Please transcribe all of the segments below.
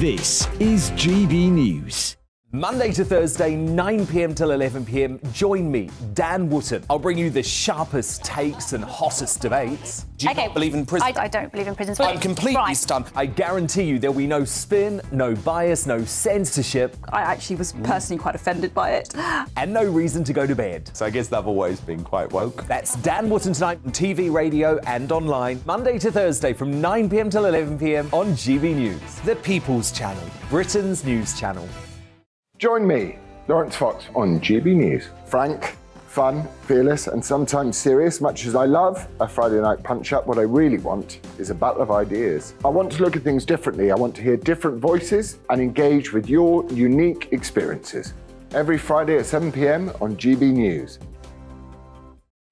This is GB News. Monday to Thursday, 9 p.m. till 11 p.m. Join me, Dan Wootton. I'll bring you the sharpest takes and hottest debates. Do you not believe in prison? I don't believe in prisons. I'm completely stunned. I guarantee you there'll be no spin, no bias, no censorship. I actually was personally quite offended by it. And no reason to go to bed. So I guess they've always been quite woke. That's Dan Wootton tonight on TV, radio and online. Monday to Thursday from 9 p.m. till 11 p.m. on GB News. The People's Channel, Britain's news channel. Join me, Lawrence Fox, on GB News. Frank, fun, fearless, and sometimes serious. Much as I love a Friday night punch-up, what I really want is a battle of ideas. I want to look at things differently. I want to hear different voices and engage with your unique experiences. Every Friday at 7 p.m. on GB News.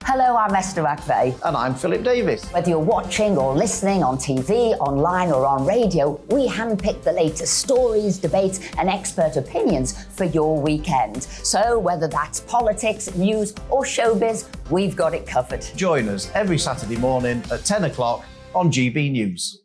Hello, I'm Esther McVeigh. And I'm Philip Davis. Whether you're watching or listening on TV, online or on radio, we handpick the latest stories, debates and expert opinions for your weekend. So whether that's politics, news or showbiz, we've got it covered. Join us every Saturday morning at 10 o'clock on GB News.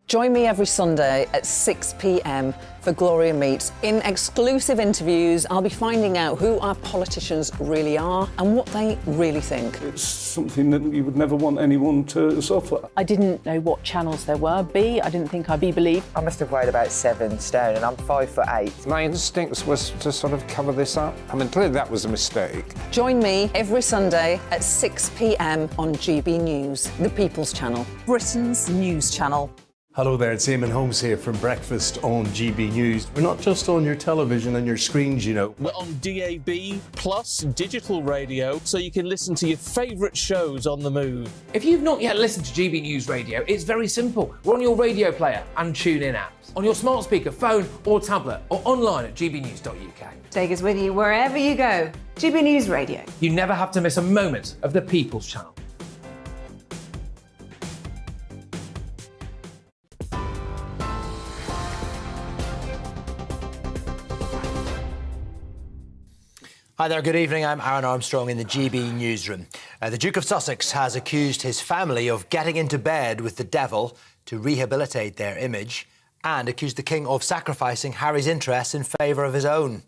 Join me every Sunday at 6 p.m. for Gloria Meets. In exclusive interviews, I'll be finding out who our politicians really are and what they really think. It's something that you would never want anyone to suffer. I didn't know what channels there were. I didn't think I'd be believed. I must have weighed about 7 stone and I'm 5'8". My instincts was to sort of cover this up. I mean, clearly that was a mistake. Join me every Sunday at 6 p.m. on GB News, the People's Channel, Britain's news channel. Hello there, it's Eamon Holmes here from Breakfast on GB News. We're not just on your television and your screens, you know. We're on DAB plus digital radio, so you can listen to your favourite shows on the move. If you've not yet listened to GB News Radio, it's very simple. We're on your radio player and TuneIn apps, on your smart speaker, phone or tablet, or online at gbnews.uk. Take us with you wherever you go. GB News Radio. You never have to miss a moment of the People's Channel. Hi there, good evening. I'm Aaron Armstrong in the GB newsroom. The Duke of Sussex has accused his family of getting into bed with the devil to rehabilitate their image and accused the King of sacrificing Harry's interests in favour of his own.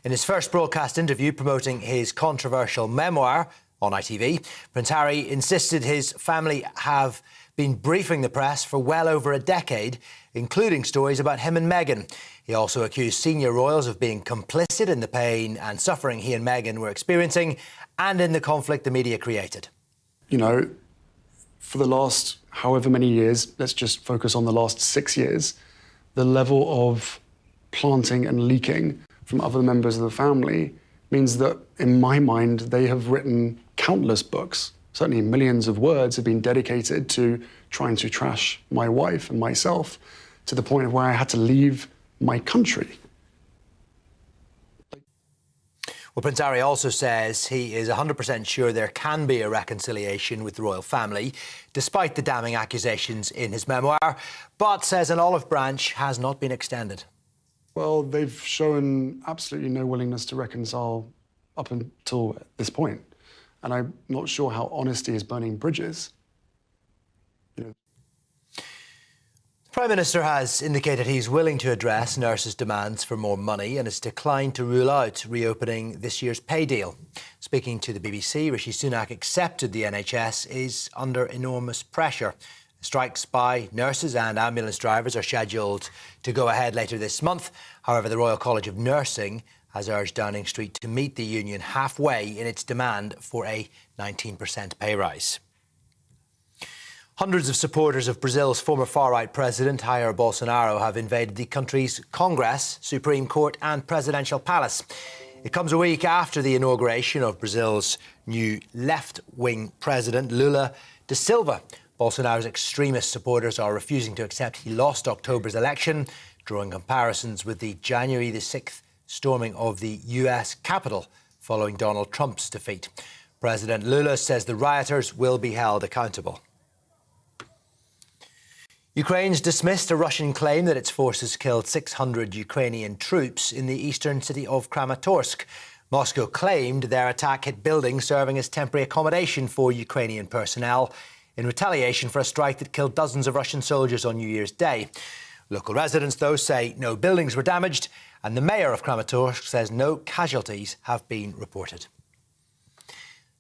In his first broadcast interview promoting his controversial memoir on ITV, Prince Harry insisted his family have been briefing the press for well over a decade, including stories about him and Meghan. He also accused senior royals of being complicit in the pain and suffering he and Meghan were experiencing and in the conflict the media created. You know, for the last however many years, let's just focus on the last 6 years, the level of planting and leaking from other members of the family means that, in my mind, they have written countless books. Certainly millions of words have been dedicated to trying to trash my wife and myself to the point of where I had to leave my country. Well, Prince Harry also says he is 100% sure there can be a reconciliation with the royal family, despite the damning accusations in his memoir, but says an olive branch has not been extended. Well, they've shown absolutely no willingness to reconcile up until this point. And I'm not sure how honesty is burning bridges. The Prime Minister has indicated he's willing to address nurses' demands for more money and has declined to rule out reopening this year's pay deal. Speaking to the BBC, Rishi Sunak accepted the NHS is under enormous pressure. Strikes by nurses and ambulance drivers are scheduled to go ahead later this month. However, the Royal College of Nursing has urged Downing Street to meet the union halfway in its demand for a 19% pay rise. Hundreds of supporters of Brazil's former far-right president, Jair Bolsonaro, have invaded the country's Congress, Supreme Court and presidential palace. It comes a week after the inauguration of Brazil's new left-wing president, Lula da Silva. Bolsonaro's extremist supporters are refusing to accept he lost October's election, drawing comparisons with the January the 6th storming of the US Capitol following Donald Trump's defeat. President Lula says the rioters will be held accountable. Ukraine's dismissed a Russian claim that its forces killed 600 Ukrainian troops in the eastern city of Kramatorsk. Moscow claimed their attack hit buildings serving as temporary accommodation for Ukrainian personnel in retaliation for a strike that killed dozens of Russian soldiers on New Year's Day. Local residents, though, say no buildings were damaged, and the mayor of Kramatorsk says no casualties have been reported.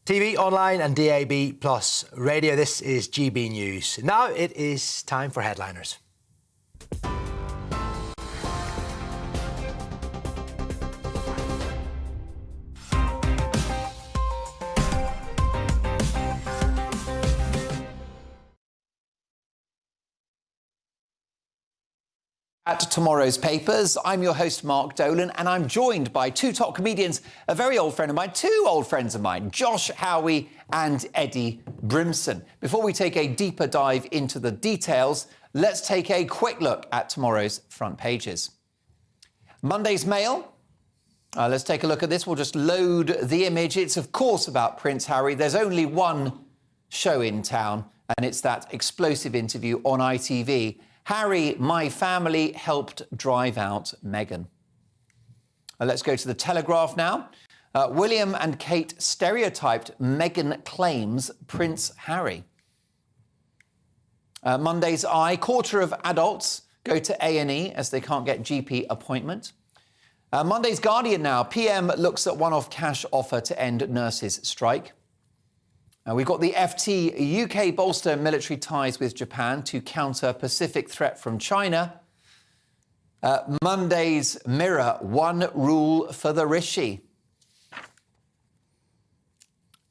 TV, online and DAB plus radio, this is GB News. Now it is time for headliners. At tomorrow's papers, I'm your host, Mark Dolan, and I'm joined by two top comedians, a very old friend of mine, two old friends of mine, Josh Howie and Eddie Brimson. Before we take a deeper dive into the details, let's take a quick look at tomorrow's front pages. Monday's Mail. Let's take a look at this. We'll just load the image. It's, of course, about Prince Harry. There's only one show in town, and it's that explosive interview on ITV. Harry, my family helped drive out Meghan. Let's go to the Telegraph now. William and Kate stereotyped, Meghan claims Prince Harry. Monday's Eye, quarter of adults go to A&E as they can't get GP appointment. Monday's Guardian now, PM looks at one-off cash offer to end nurses' strike. We've got the FT, UK bolster military ties with Japan to counter Pacific threat from China. Monday's Mirror, one rule for the Rishi.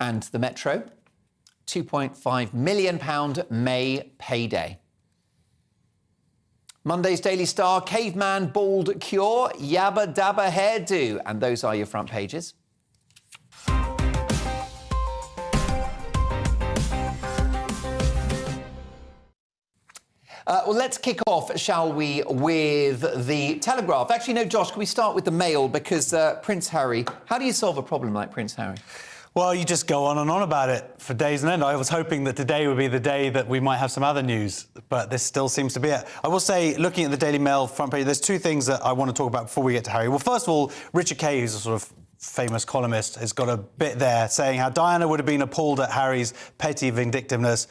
And the Metro, £2.5 million May payday. Monday's Daily Star, caveman bald cure, yabba dabba hairdo. And those are your front pages. Well, let's kick off, shall we, with the Telegraph. Actually, no, Josh, can we start with the Mail? Because Prince Harry, how do you solve a problem like Prince Harry? Well, you just go on and on about it for days on end. I was hoping that today would be the day that we might have some other news, but this still seems to be it. I will say, looking at the Daily Mail front page, there's two things that I want to talk about before we get to Harry. Well, first of all, Richard Kay, who's a sort of famous columnist, has got a bit there saying how Diana would have been appalled at Harry's petty vindictiveness.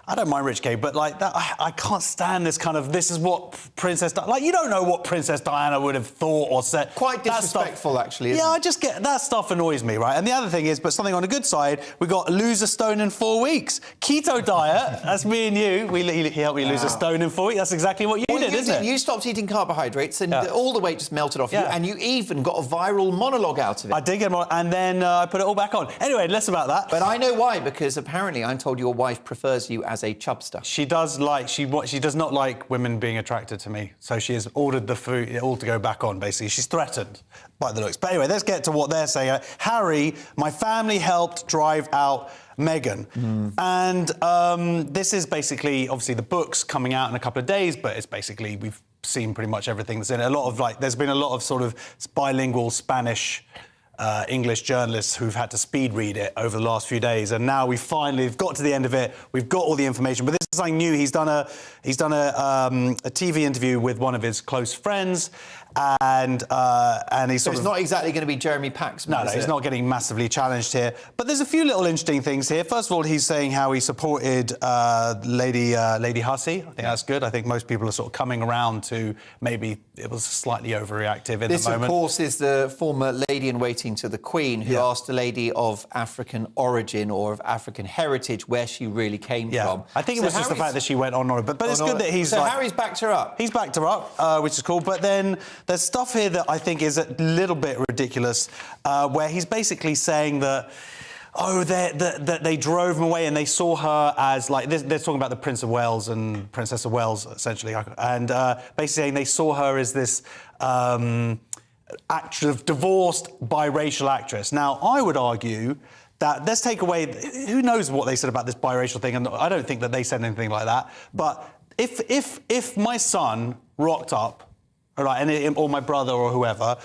I don't mind Rich Kay, but like that, I can't stand this kind of, this is what Princess Diana... Like, you don't know what Princess Diana would have thought or said. Quite disrespectful, actually, isn't Yeah, it? I just get... That stuff annoys me, right? And the other thing is, but something on the good side, we got lose a stone in 4 weeks. Keto diet, that's me and you. He helped me lose a stone in 4 weeks. That's exactly what you did, isn't it? You stopped eating carbohydrates and all the weight just melted off you, and you even got a viral monologue out of it. I did get and then I put it all back on. Anyway, less about that. But I know why, because apparently I'm told your wife prefers you as a chubster. She does not like women being attracted to me, so she has ordered the food all to go back on, basically. She's threatened by the looks. But anyway, let's get to what they're saying. Harry, my family helped drive out Meghan. And this is basically, obviously, the book's coming out in a couple of days, but it's basically, we've seen pretty much everything that's in it. There's been a lot of sort of bilingual Spanish English journalists who've had to speed read it over the last few days, and now we've got to the end of it. We've got all the information, but this is something new. He's done a TV interview with one of his close friends, and he's So it's not exactly going to be Jeremy Paxman. No, he's not getting massively challenged here. But there's a few little interesting things here. First of all, he's saying how he supported Lady Hussey. I think that's good. I think most people are sort of coming around to maybe it was slightly overreactive in the moment. This, of course, is the former lady-in-waiting to the Queen who asked a lady of African origin or of African heritage where she really came from. I think it was just the fact that she went on it. But it's good that he's... So Harry's backed her up. He's backed her up, which is cool. But then there's stuff here that I think is a little bit ridiculous, where he's basically saying that, they drove him away and they saw her as, like, they're talking about the Prince of Wales and Princess of Wales, essentially, and basically saying they saw her as this divorced biracial actress. Now, I would argue that, let's take away, who knows what they said about this biracial thing, and I don't think that they said anything like that, but if my son rocked up, or my brother or whoever,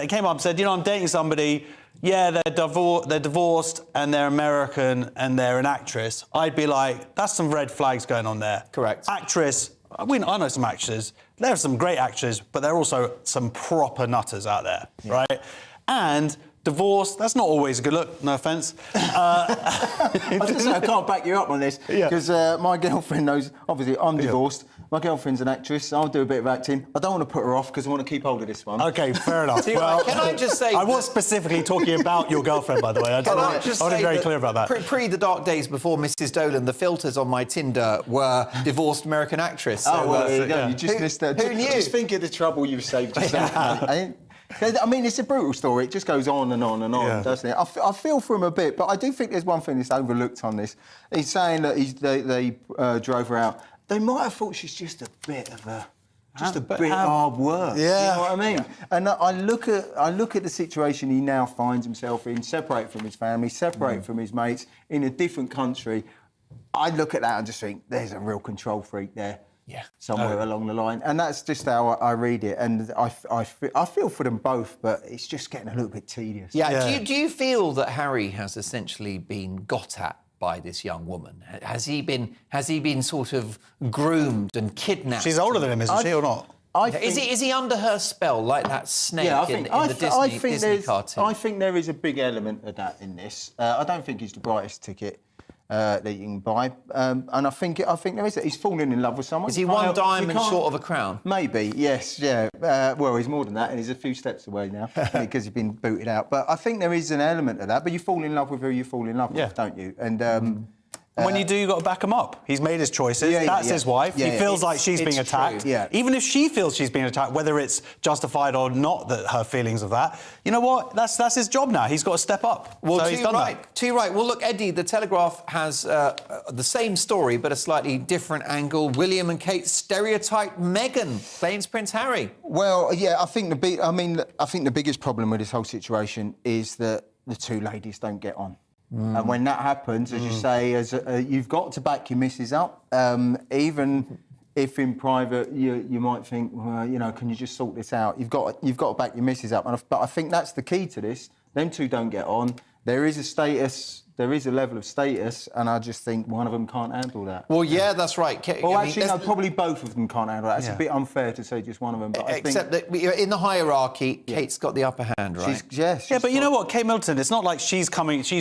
came up and said, I'm dating somebody, they're divorced and they're American and they're an actress, I'd be like, that's some red flags going on there. Correct. Actress, I know some actors, there are some great actors, but there are also some proper nutters out there, right? And divorce, that's not always a good look, no offence. I can't back you up on this, because my girlfriend knows, obviously, I'm divorced. My girlfriend's an actress. I'll do a bit of acting. I don't want to put her off because I want to keep hold of this one. OK, fair enough. Well, can I just say... I was specifically talking about your girlfriend, by the way. I want to be very clear about that. Pre the dark days before Mrs. Dolan, the filters on my Tinder were divorced American actress. So, there you go. You just missed that. Who knew? Just think of the trouble you've saved yourself, mate. I mean, it's a brutal story. It just goes on and on and on, doesn't it? I feel for him a bit, but I do think there's one thing that's overlooked on this. He's saying that they drove her out. They might have thought she's just a bit of a... hard work. Yeah. You know what I mean? And I look at the situation he now finds himself in, separated from his family, separated from his mates, in a different country. I look at that and just think, there's a real control freak there. Yeah. Somewhere along the line. And that's just how I read it. And I feel for them both, but it's just getting a little bit tedious. Yeah. Do you feel that Harry has essentially been got at by this young woman? Has he been sort of groomed and kidnapped? She's older than him, isn't she, or not? Is he under her spell like that snake in the Disney cartoon? I think there is a big element of that in this. I don't think he's the brightest ticket that you can buy, and I think there is. He's fallen in love with someone. Is he one diamond short of a crown? Maybe, yes, yeah. Well, he's more than that, and he's a few steps away now because he's been booted out. But I think there is an element of that. But you fall in love with who you fall in love with, don't you? And when you do, you've got to back him up. He's made his choices. That's his wife. He feels like she's being attacked. Even if she feels she's being attacked, whether it's justified or not, that her feelings of that, you know what? That's his job now. He's got to step up. Well, so he's done that. Too right. Well, look, Eddie, the Telegraph has the same story, but a slightly different angle. William and Kate stereotype Meghan, claims Prince Harry. Well, yeah, I think the biggest problem with this whole situation is that the two ladies don't get on. And when that happens, as you say, you've got to back your missus up. Even if in private you might think, well, you know, can you just sort this out? You've got to back your missus up. But I think that's the key to this. Them two don't get on. There is a status. There is a level of status, and I just think one of them can't handle that. Well, yeah, that's right. Probably both of them can't handle that. It's a bit unfair to say just one of them. But Except that in the hierarchy, Kate's got the upper hand, right? She's but you know what, Kate Middleton, it's not like she's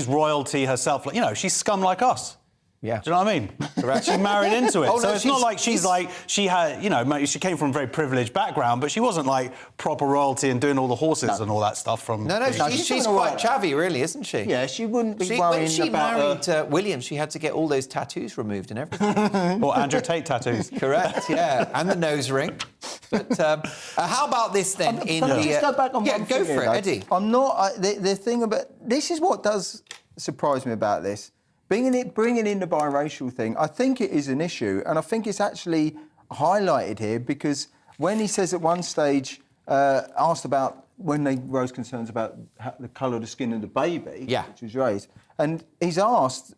royalty herself. Like, you know, she's scum like us. Yeah. Do you know what I mean? Correct. She's married into it. Oh, so no, it's not like she had, you know, she came from a very privileged background, but she wasn't like proper royalty and doing all the horses and all that stuff from... No, she's quite chavvy, really, isn't she? Yeah, she wouldn't be worrying when she about... married William, she had to get all those tattoos removed and everything. Or Andrew Tate tattoos. Correct, yeah. And the nose ring. But how about this then? Can I just go back on one go thing for it, though? Eddie. I'm not... the thing about... This is what does surprise me about this. Bringing in the biracial thing, I think it is an issue, and I think it's actually highlighted here because when he says at one stage, asked about when they raised concerns about the colour of the skin of the baby, which was raised, and he's asked,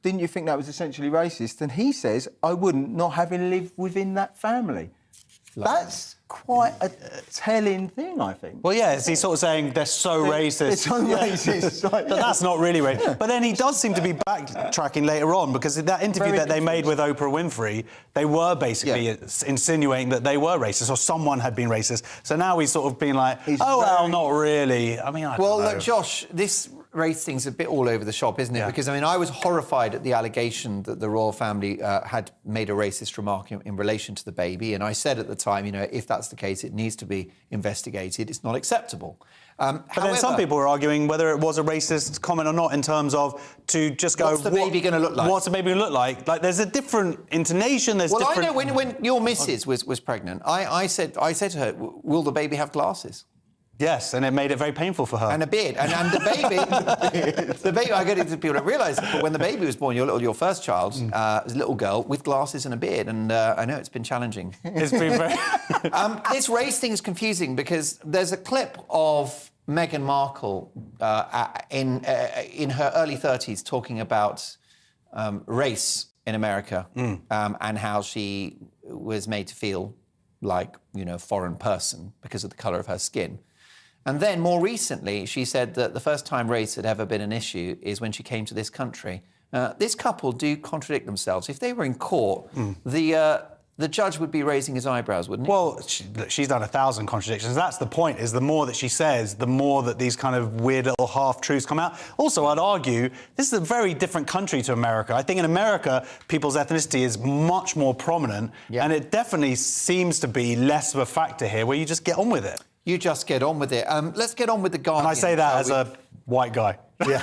didn't you think that was essentially racist? And he says, I wouldn't, not having lived within that family. That's quite a telling thing, I think. Well, yeah, he's sort of saying they're so racist. They're so racist. But that's not really racist. But then he does seem to be backtracking later on because in that interview that they made with Oprah Winfrey, they were basically insinuating that they were racist or someone had been racist. So now he's sort of been like, well, not really. I mean, I don't know. Well, look, Josh, this race thing's a bit all over the shop, isn't it? Because, I mean, I was horrified at the allegation that the royal family had made a racist remark in relation to the baby. And I said at the time, you know, if that's the case, it needs to be investigated. It's not acceptable. But then some people were arguing whether it was a racist comment or not in terms of to just go... What's the baby going to look like? What's the baby going to look like? Like, there's a different intonation, there's different... Well, I know when your missus was pregnant, I said to her, will the baby have glasses? Yes, and it made it very painful for her. And a beard. And the baby, I get it, people don't realise, but when the baby was born, your first child, was a little girl with glasses and a beard, and I know it's been challenging. It's been very... This race thing is confusing because there's a clip of Meghan Markle in her early 30s talking about race in America and how she was made to feel like, you know, a foreign person because of the colour of her skin. And then, more recently, she said that the first time race had ever been an issue is when she came to this country. This couple do contradict themselves. If they were in court, the the judge would be raising his eyebrows, wouldn't he? Well, she's done 1,000 contradictions. That's the point, is the more that she says, the more that these kind of weird little half-truths come out. Also, I'd argue, this is a very different country to America. I think in America, people's ethnicity is much more prominent, and it definitely seems to be less of a factor here, where you just get on with it. You just get on with it. Let's get on with The Guardian. And I say that as a white guy. Yeah,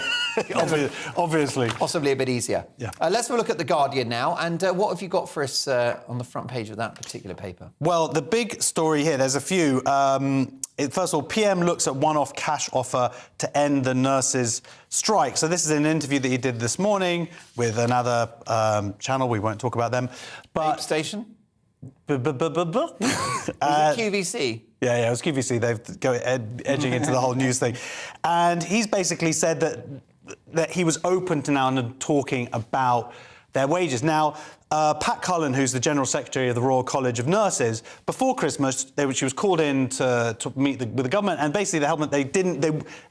obviously. Possibly a bit easier. Yeah. Let's have a look at The Guardian now. And what have you got for us on the front page of that particular paper? Well, the big story here, there's a few. First of all, PM looks at one-off cash offer to end the nurses' strike. So this is an interview that he did this morning with another channel. We won't talk about them. But Station? Was it QVC? Yeah, it was QVC. They've go edging into the whole news thing. And he's basically said that he was open to now talking about their wages. Now, Pat Cullen, who's the General Secretary of the Royal College of Nurses, before Christmas, she was called in to meet with the government, and basically the government,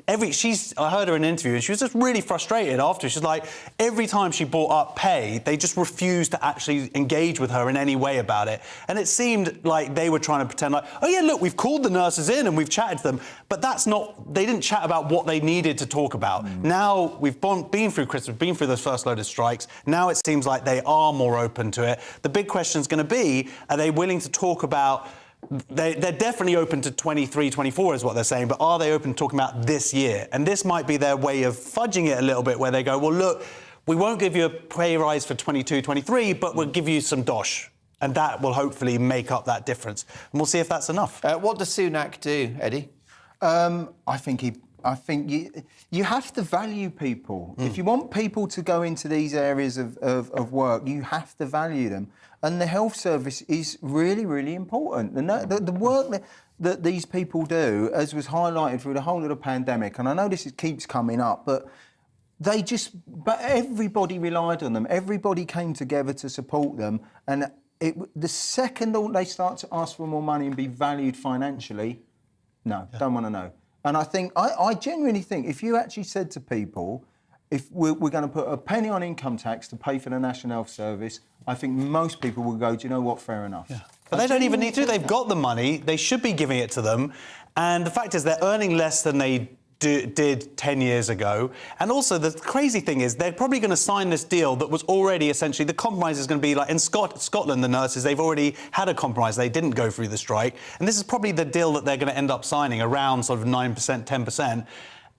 I heard her in an interview, and she was just really frustrated after. She's like, every time she brought up pay, they just refused to actually engage with her in any way about it. And it seemed like they were trying to pretend like, oh yeah, look, we've called the nurses in and we've chatted to them, but they didn't chat about what they needed to talk about. Now, we've been through Christmas, been through those first load of strikes, now it seems like they are more open to it. The big question is going to be, are they willing to talk about... They're definitely open to 23, 24 is what they're saying, but are they open to talking about this year? And this might be their way of fudging it a little bit, where they go, well, look, we won't give you a pay rise for 22, 23, but we'll give you some dosh. And that will hopefully make up that difference. And we'll see if that's enough. What does Sunak do, Eddie? I think you have to value people. If you want people to go into these areas of work, you have to value them. And the health service is really, really important. The work that these people do, as was highlighted through the whole of the pandemic, and I know this keeps coming up, but everybody relied on them. Everybody came together to support them. And the second they start to ask for more money and be valued financially, don't want to know. And I think, I genuinely think, if you actually said to people, if we're going to put a penny on income tax to pay for the National Health Service, I think most people will go, do you know what, fair enough. Yeah. But they don't even need to. They've got the money. They should be giving it to them. And the fact is they're earning less than they did 10 years ago. And also, the crazy thing is they're probably going to sign this deal that was already essentially... The compromise is going to be like in Scotland, the nurses, they've already had a compromise. They didn't go through the strike. And this is probably the deal that they're going to end up signing, around sort of 9%, 10%.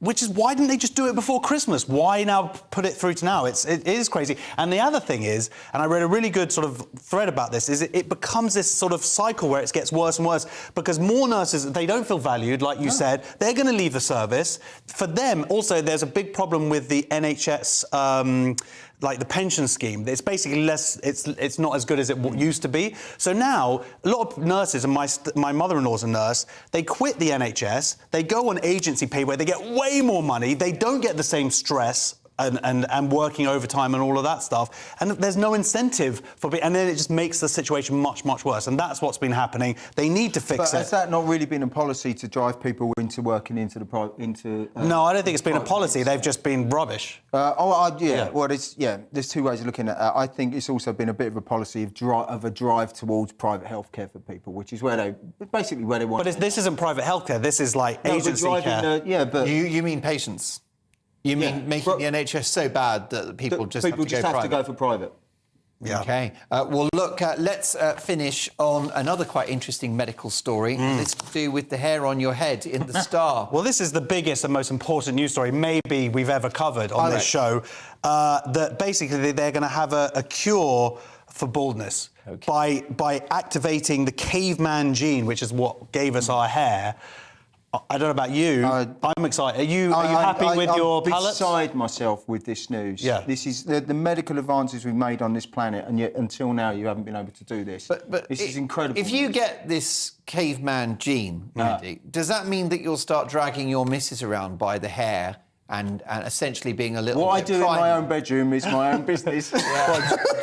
Which is, why didn't they just do it before Christmas? Why now put it through to now? It is crazy. And the other thing is, and I read a really good sort of thread about this, is it becomes this sort of cycle where it gets worse and worse, because more nurses, they don't feel valued, like you said, they're going to leave the service. For them, also, there's a big problem with the NHS... like the pension scheme. It's basically less, it's not as good as it used to be. So now, a lot of nurses, and my mother-in-law's a nurse, they quit the NHS, they go on agency pay where they get way more money, they don't get the same stress and working overtime and all of that stuff. And there's no incentive for... And then it just makes the situation much, much worse. And that's what's been happening. They need to fix it. Has that not really been a policy to drive people into working into the No, I don't think it's been a policy. They've just been rubbish. Well, there's two ways of looking at that. I think it's also been a bit of a policy of a drive towards private healthcare for people, which is where they want... But this isn't private healthcare. This is like agency care. But... You mean patients? You mean making the NHS so bad that people just have to go for private? Yeah. OK. Well, look, let's finish on another quite interesting medical story. This to do with the hair on your head in the Star. Well, this is the biggest and most important news story maybe we've ever covered on this show. That basically they're going to have a cure for baldness by activating the caveman gene, which is what gave us our hair. I don't know about you. I'm excited. Are you happy with your palates? I'm beside myself with this news. Yeah. This is the medical advances we've made on this planet, and yet until now you haven't been able to do this. But this is incredible. If you get this caveman gene, Andy, does that mean that you'll start dragging your missus around by the hair and essentially being a little What I bit do in my own bedroom is my own business.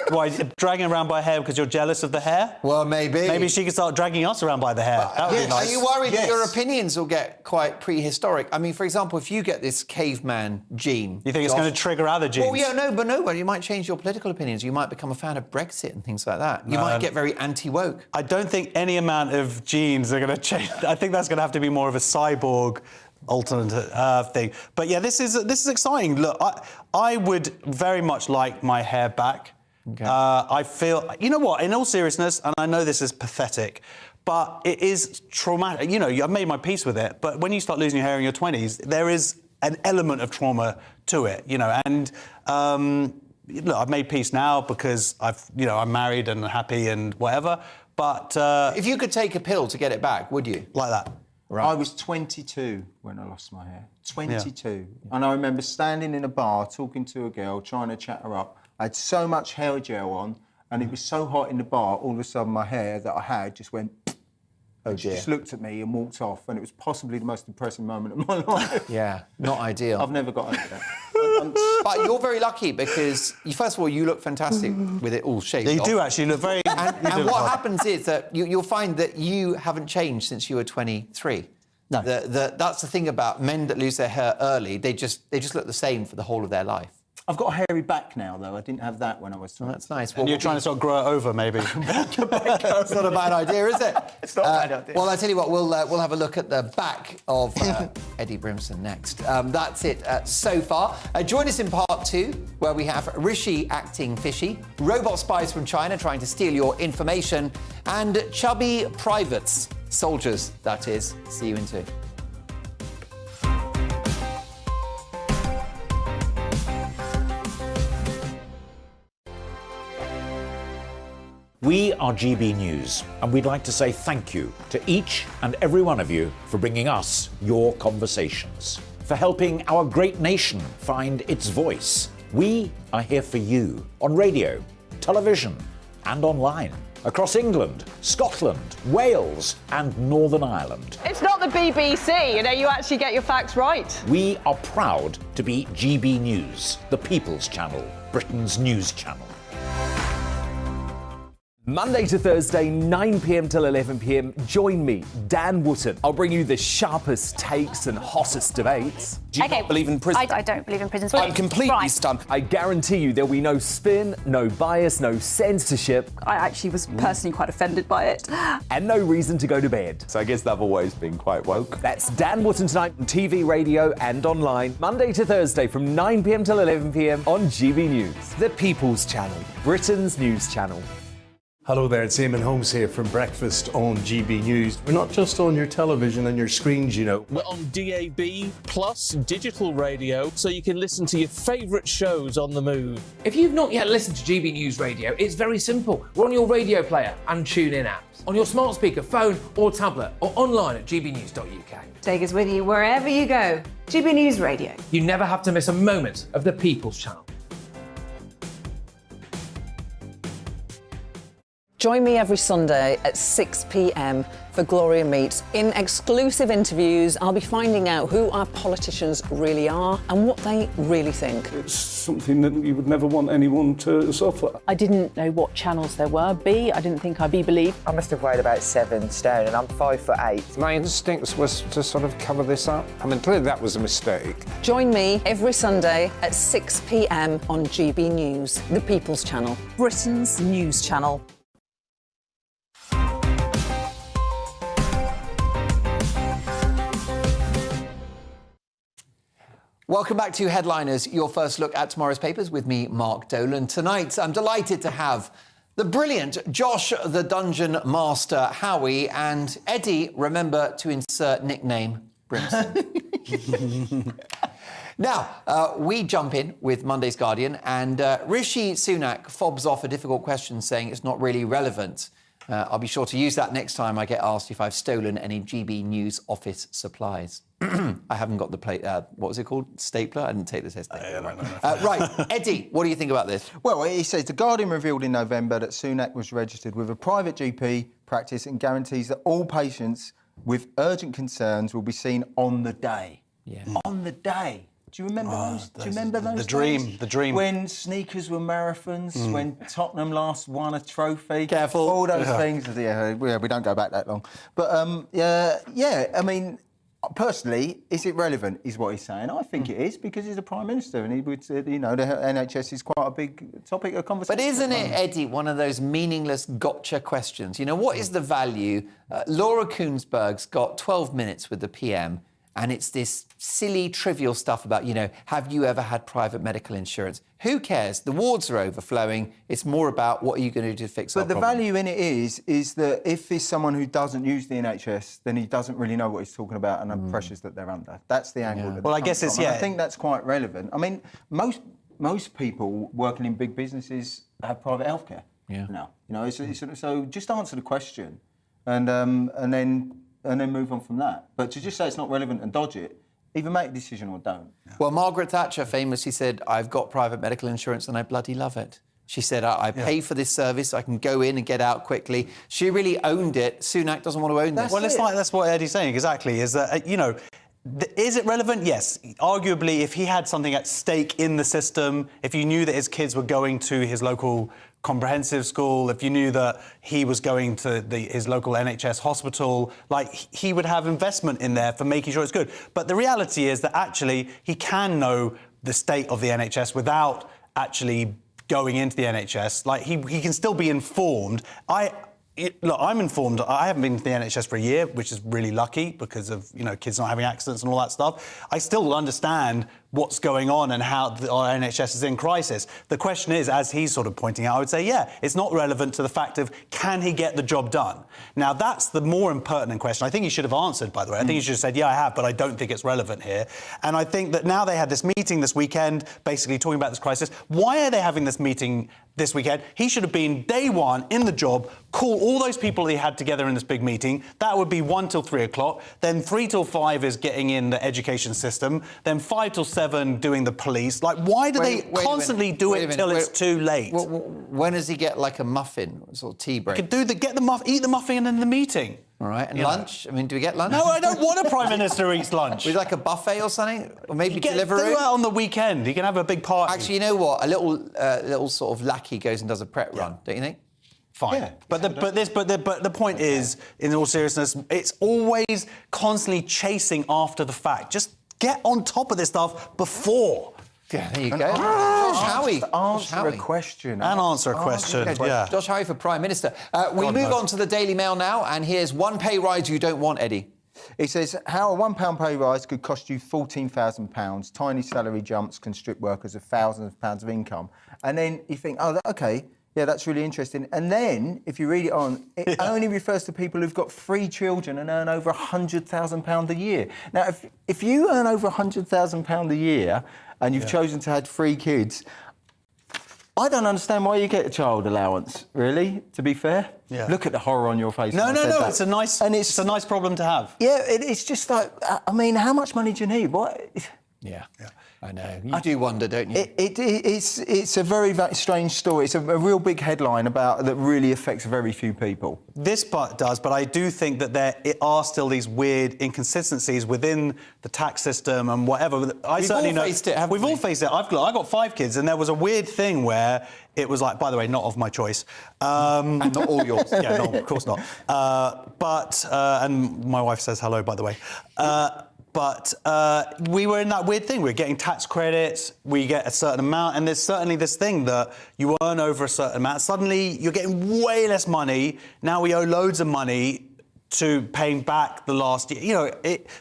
Why, dragging around by hair because you're jealous of the hair? Well, maybe. Maybe she could start dragging us around by the hair. That would be nice. Are you worried that your opinions will get quite prehistoric? I mean, for example, if you get this caveman gene... You think it's going to trigger other genes? Well, yeah, no, you might change your political opinions. You might become a fan of Brexit and things like that. You might get very anti-woke. I don't think any amount of genes are going to change. I think that's going to have to be more of a cyborg alternate thing. But yeah, this is exciting. Look, I would very much like my hair back. Okay. I feel, you know what, in all seriousness, and I know this is pathetic, but it is traumatic. You know, I've made my peace with it, but when you start losing your hair in your 20s, there is an element of trauma to it, you know, and look, I've made peace now because I'm married and happy and whatever, but... if you could take a pill to get it back, would you? Like that? Right. I was 22 when I lost my hair. 22. Yeah. And I remember standing in a bar talking to a girl, trying to chat her up. I had so much hair gel on, and it was so hot in the bar, all of a sudden my hair that I had just went... Oh, dear. She just looked at me and walked off, and it was possibly the most depressing moment of my life. Yeah, not ideal. I've never got over that. But you're very lucky because, first of all, you look fantastic with it all shaved off. You do actually look very... And what happens is that you'll find that you haven't changed since you were 23. No. That's the thing about men that lose their hair early. They just look the same for the whole of their life. I've got a hairy back now, though. I didn't have that when I was 20. Well, that's nice. And you're trying to sort of grow it over, maybe. It's not a bad idea, is it? It's not a bad idea. Well, I tell you what, we'll have a look at the back of Eddie Brimson next. That's it so far. Join us in part 2, where we have Rishi acting fishy, robot spies from China trying to steal your information, and chubby privates, soldiers, that is. See you in 2. We are GB News, and we'd like to say thank you to each and every one of you for bringing us your conversations, for helping our great nation find its voice. We are here for you on radio, television, and online, across England, Scotland, Wales, and Northern Ireland. It's not the BBC, you actually get your facts right. We are proud to be GB News, the People's Channel, Britain's news channel. Monday to Thursday, 9 p.m. till 11 p.m. Join me, Dan Wootton. I'll bring you the sharpest takes and hottest debates. Do you not believe in prison? I don't believe in prison. I'm completely stunned. I guarantee you there'll be no spin, no bias, no censorship. I actually was personally quite offended by it. And no reason to go to bed. So I guess they've always been quite woke. That's Dan Wootton tonight on TV, radio and online. Monday to Thursday from 9 p.m. till 11 p.m. on GB News. The People's Channel, Britain's news channel. Hello there, it's Eamon Holmes here from Breakfast on GB News. We're not just on your television and your screens, you know. We're on DAB plus digital radio, so you can listen to your favourite shows on the move. If you've not yet listened to GB News Radio, it's very simple. We're on your radio player and TuneIn apps, on your smart speaker, phone or tablet, or online at gbnews.uk. Take us with you wherever you go. GB News Radio. You never have to miss a moment of the People's Channel. Join me every Sunday at 6 p.m. for Gloria Meets. In exclusive interviews, I'll be finding out who our politicians really are and what they really think. It's something that you would never want anyone to suffer. I didn't know what channels there were. I didn't think I'd be believed. I must have weighed about 7 stone and I'm 5'8". My instinct was to sort of cover this up. I mean, clearly that was a mistake. Join me every Sunday at 6 p.m. on GB News, the People's Channel, Britain's news channel. Welcome back to Headliners, your first look at tomorrow's papers with me, Mark Dolan. Tonight, I'm delighted to have the brilliant Josh the Dungeon Master Howie and Eddie, remember to insert nickname, Brimson. Now, we jump in with Monday's Guardian and Rishi Sunak fobs off a difficult question saying it's not really relevant. I'll be sure to use that next time I get asked if I've stolen any GB News office supplies. I haven't got the plate. What was it called? Stapler? I didn't take the test. Right, Eddie, what do you think about this? Well, he says The Guardian revealed in November that Sunak was registered with a private GP practice and guarantees that all patients with urgent concerns will be seen on the day. Yeah. On the day. Do you remember those? Do you remember those The dream, days? the dream. When sneakers were marathons, when Tottenham last won a trophy. Careful. All those things. Yeah, we don't go back that long. But, I mean, personally, is it relevant, is what he's saying? I think it is, because he's a Prime Minister and he would say, the NHS is quite a big topic of conversation. But isn't it, Eddie, one of those meaningless gotcha questions? You know, what is the value? Laura Kuenssberg's got 12 minutes with the PM, and it's this silly, trivial stuff about, have you ever had private medical insurance? Who cares? The wards are overflowing. It's more about what are you going to do to fix our But the problem. value in it is that if there's someone who doesn't use the NHS, then he doesn't really know what he's talking about and the pressures that they're under. That's the angle. That Well, I comes guess it's, from. And yeah. I think that's quite relevant. I mean, most people working in big businesses have private healthcare. Yeah. Now, so just answer the question, and then move on from that. But to just say it's not relevant and dodge it, either make a decision or don't. Well, Margaret Thatcher famously said, I've got private medical insurance and I bloody love it. She said, I pay for this service, I can go in and get out quickly. She really owned it. Sunak doesn't want to own this. Well, that's what Eddie's saying, exactly, is that, is it relevant? Yes. Arguably, if he had something at stake in the system, if you knew that his kids were going to his local comprehensive school, if you knew that he was going to his local NHS hospital, he would have investment in there for making sure it's good. But the reality is that actually he can know the state of the NHS without actually going into the NHS. He can still be informed. Look, I'm informed. I haven't been to the NHS for a year, which is really lucky because of, kids not having accidents and all that stuff. I still understand what's going on and how our NHS is in crisis. The question is, as he's sort of pointing out, I would say, it's not relevant to the fact of can he get the job done? Now, that's the more impertinent question. I think he should have answered, by the way. I think he should have said, I have, but I don't think it's relevant here. And I think that now they had this meeting this weekend, basically talking about this crisis. Why are they having this meeting this weekend? He should have been day one in the job, call all those people that he had together in this big meeting. That would be 1 till 3 o'clock. Then 3 till 5 is getting in the education system. Then 5 till 7 doing the police. Why do they constantly do it till it's too late? When does he get a muffin, sort of tea break? He could eat the muffin in the meeting. All right, and lunch? I mean, do we get lunch? No, I don't want a Prime Minister who eats lunch. With a buffet or something? Or maybe Deliveroo? Do that on the weekend. He can have a big party. Actually, you know what? A little sort of lackey goes and does a prep run, don't you think? Fine. Yeah. But the point is, in all seriousness, it's always constantly chasing after the fact. Just get on top of this stuff before. Yeah, there you go. Josh Howie. Answer a question. Answer a question, yeah. Josh Howie for Prime Minister. We move on to the Daily Mail now, and here's one pay rise you don't want, Eddie. It says how a £1 pay rise could cost you £14,000. Tiny salary jumps can strip workers of thousands of pounds of income. And then you think, OK, yeah, that's really interesting. And then, if you read it on, it only refers to people who've got 3 children and earn over £100,000 a year. Now, if you earn over £100,000 a year and you've chosen to have 3 kids, I don't understand why you get a child allowance, really, to be fair. Yeah. Look at the horror on your face. No, it's a nice problem to have. Yeah, it's just I mean, how much money do you need? What? Yeah. I know. You do wonder, don't you? It's a very strange story. It's a real big headline that really affects very few people. This part does, but I do think that there are still these weird inconsistencies within the tax system and whatever. We've all faced it, haven't we? We've all faced it. I've got 5 kids, and there was a weird thing where it was by the way, not of my choice. And not all yours. Yeah, no, of course not. And my wife says hello, by the way. But we were in that weird thing. We're getting tax credits, we get a certain amount, and there's certainly this thing that you earn over a certain amount. Suddenly, you're getting way less money. Now we owe loads of money to paying back the last year.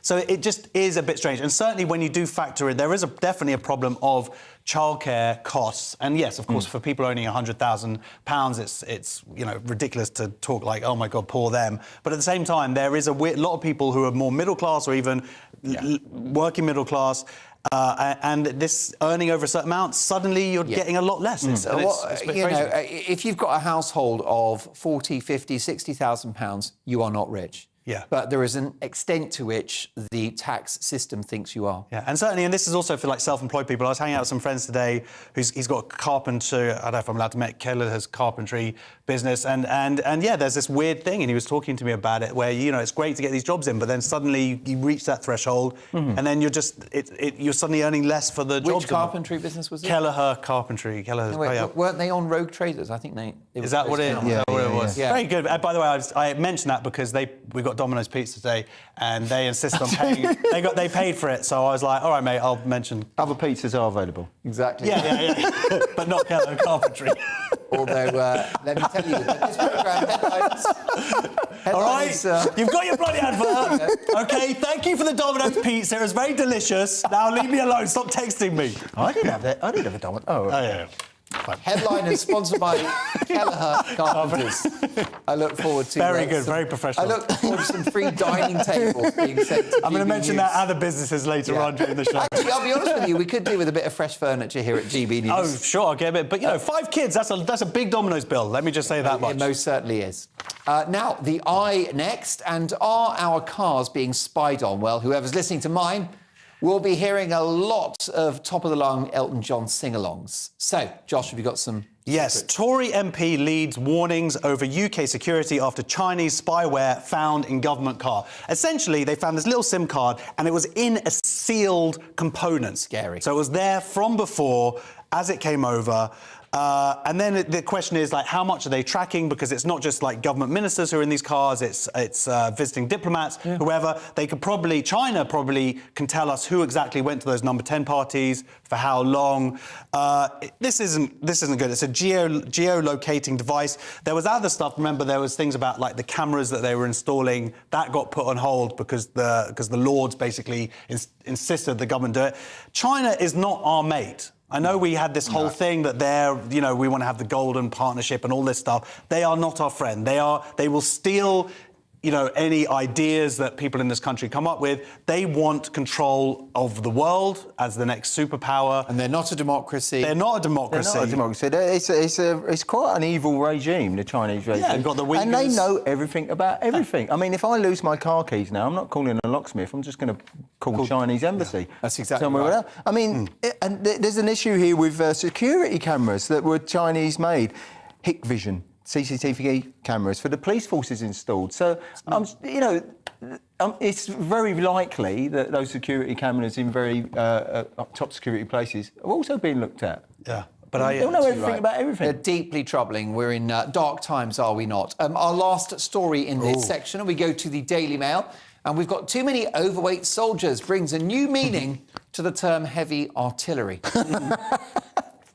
So it just is a bit strange. And certainly when you do factor in, there is definitely a problem of childcare costs. And yes, of course, for people earning £100,000, it's ridiculous to talk like, oh my God, poor them. But at the same time, there is a lot of people who are more middle class or even working middle class, and this earning over a certain amount, suddenly you're getting a lot less. If you've got a household of £40,000, £50,000, £60,000, you are not rich. Yeah. But there is an extent to which the tax system thinks you are. Yeah, and certainly, and this is also for like self-employed people. I was hanging out with some friends today he's got a carpenter, I don't know if I'm allowed to make Kelleher's carpentry business, and yeah, there's this weird thing, and he was talking to me about it, where, you know, it's great to get these jobs in, but then suddenly you reach that threshold, and then you're just, you're suddenly earning less for the jobs. Which carpentry business was it? Kelleher Carpentry. Kelleher's, No, wait, weren't they on Rogue Traders? I think they... Is that what it was? Yeah. Very good. By the way, I mentioned that because we got Domino's Pizza today, and they insist on paying. they paid for it, so I was like, all right, mate, I'll mention. Other pizzas are available. Exactly. Yeah. But not Kelleher Carpentry. Although, let me tell you, that this programme headlines... All right, you've got your bloody advert. OK, thank you for the Domino's Pizza. It was very delicious. Now leave me alone. Stop texting me. I didn't have that. I didn't have a Domino's. Oh, yeah. Headline is sponsored by Kelleher Carpenters. I look forward to... Very good, very professional. I look forward to some free dining tables being sent to I'm going to mention that other businesses later on during the show. Actually, I'll be honest with you, we could do with a bit of fresh furniture here at GB News. Oh, sure, I'll get a bit. But, you know, 5 kids, that's a big Domino's bill. Let me just say that much. It most certainly is. Now, the eye next. And are our cars being spied on? Well, whoever's listening to mine will be hearing a lot of top-of-the-line Elton John sing-alongs. So, Josh, have you got some... Yes, Tory MP leads warnings over UK security after Chinese spyware found in government car. Essentially, they found this little SIM card, and it was in a sealed component. Scary. So it was there from before, as it came over. And then the question is, like, how much are they tracking? Because it's not just like government ministers who are in these cars, it's visiting diplomats, whoever. China probably can tell us who exactly went to those number 10 parties, for how long. This isn't good. It's a geolocating device. There was other stuff. Remember, there was things about like the cameras that they were installing that got put on hold because the Lords basically insisted the government do it. China is not our mate. I know we had this whole thing that we want to have the golden partnership and all this stuff. They are not our friend. They will steal, any ideas that people in this country come up with. They want control of the world as the next superpower. And they're not a democracy. They're not a democracy. They're not a democracy. It's quite an evil regime, the Chinese regime. Yeah, they've got the Uyghurs. And they know everything about everything. I mean, if I lose my car keys now, I'm not calling a locksmith. I'm just going to call Chinese embassy. Yeah, that's exactly somewhere right. else. I mean, and there's an issue here with security cameras that were Chinese-made. Hikvision. CCTV cameras for the police forces installed. So, it's very likely that those security cameras in very top security places are also being looked at. Yeah. But I don't know everything about everything. They're deeply troubling. We're in dark times, are we not? Our last story in this section, and we go to the Daily Mail, and we've got too many overweight soldiers brings a new meaning to the term heavy artillery.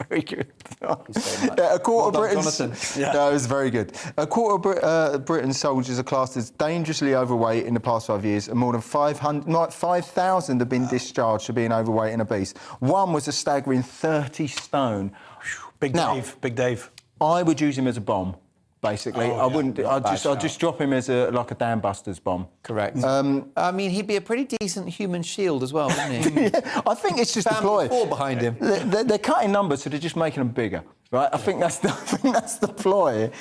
Very good. Thank you so much. A quarter Well done, of Britain's... Jonathan. Yeah. No, it was very good. A quarter of Britain's soldiers are classed as dangerously overweight in the past 5 years, and more than 5,000 have been discharged for being overweight and obese. One was a staggering 30 stone. Big Dave. I would use him as a bomb. Basically, I wouldn't. I'd just drop him as like a Dan Busters bomb. Correct. I mean, he'd be a pretty decent human shield as well, wouldn't he? Yeah, I think it's just a ploy. Family 4 behind him. They're cutting numbers, so they're just making them bigger, right? I think that's the ploy.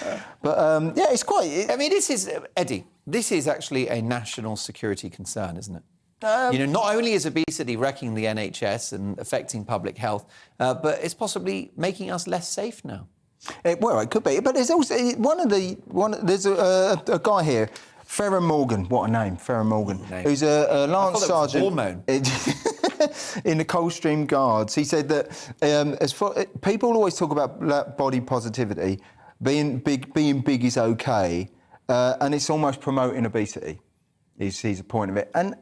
But yeah, it's quite. I mean, this is Eddie. This is actually a national security concern, isn't it? Not only is obesity wrecking the NHS and affecting public health, but it's possibly making us less safe now. Well, it could be, but there's also there's a guy here, Farron Morgan. What a name, Farron Morgan, who's a lance sergeant in the Coldstream Guards. He said that people always talk about body positivity, being big is okay, and it's almost promoting obesity. Is the point of it, and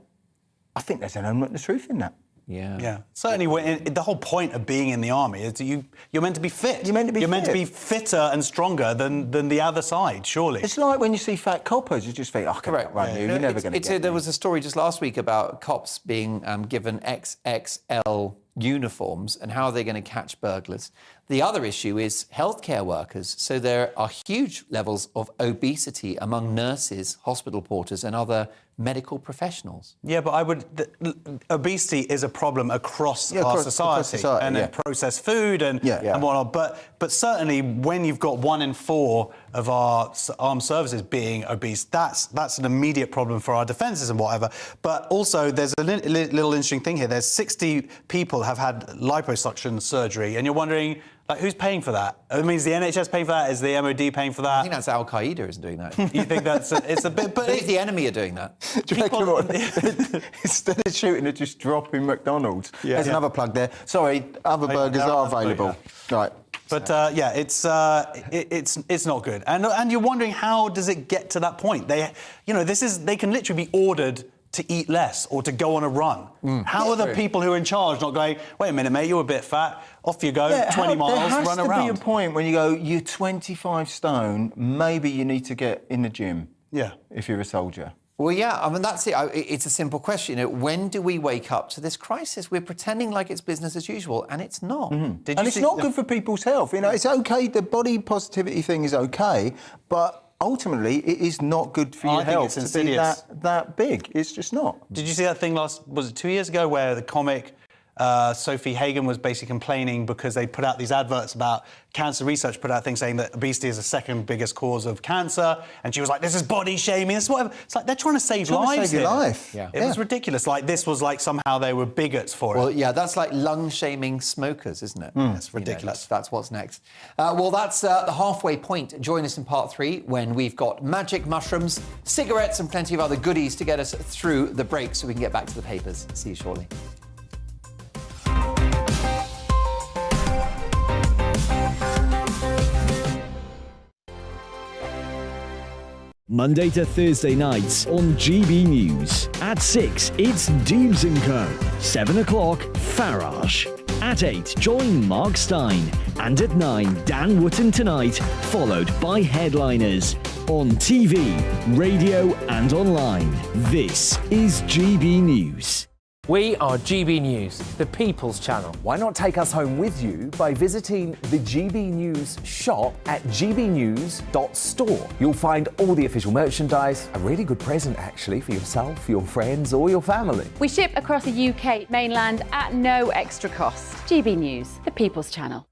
I think there's an element of truth in that. Yeah. Certainly, the whole point of being in the army is you're meant to be fit. You're meant to be fitter and stronger than the other side, surely. It's like when you see fat coppers, you just think, oh, correct, right, you're never going to get There was a story just last week about cops being given XXL uniforms and how they're going to catch burglars. The other issue is healthcare workers. So there are huge levels of obesity among nurses, hospital porters and other medical professionals. Yeah, but obesity is a problem across our society, and processed food and whatnot. But certainly when you've got 1 in 4 of our armed services being obese, that's an immediate problem for our defences and whatever. But also there's a little interesting thing here. There's 60 people have had liposuction surgery, and you're wondering, like, who's paying for that? It means the NHS paying for that? Is the MOD paying for that? I think that's Al Qaeda is doing that. You think it's a bit? But the enemy are doing that. Do you reckon instead of shooting at just dropping McDonald's? There's another plug there. Sorry, other burgers are available. Right. But it's not good, and you're wondering, how does it get to that point? They can literally be ordered to eat less or to go on a run. How are the people who are in charge not going, wait a minute, mate, you're a bit fat, off you go, 20 miles, run around? There has to be a point when you go, you're 25 stone, maybe you need to get in the gym. Yeah. If you're a soldier. Well, yeah, I mean, that's it. It's a simple question. When do we wake up to this crisis? We're pretending like it's business as usual, and it's not. And it's not good for people's health. You know, it's OK, the body positivity thing is OK, but ultimately, it is not good for your health to be that big. It's just not. Did you see that thing was it 2 years ago, where the comic Sophie Hagen was basically complaining because they put out these adverts about cancer research, put out things saying that obesity is the second biggest cause of cancer, and she was like, this is body shaming, this is whatever. It's like they're trying to save lives. Save your life. Yeah. It was ridiculous. Like, this was like somehow they were bigots for it. Well, yeah, that's like lung shaming smokers, isn't it? That's ridiculous. That's what's next. Well, that's the halfway point. Join us in part 3 when we've got magic mushrooms, cigarettes and plenty of other goodies to get us through the break so we can get back to the papers. See you shortly. Monday to Thursday nights on GB News. At 6, it's Deebs & Co. 7 o'clock, Farage. At 8, join Mark Stein. And at 9, Dan Wootton Tonight, followed by Headliners. On TV, radio and online. This is GB News. We are GB News, the People's Channel. Why not take us home with you by visiting the GB News shop at gbnews.store. You'll find all the official merchandise, a really good present actually for yourself, your friends or your family. We ship across the UK mainland at no extra cost. GB News, the People's Channel.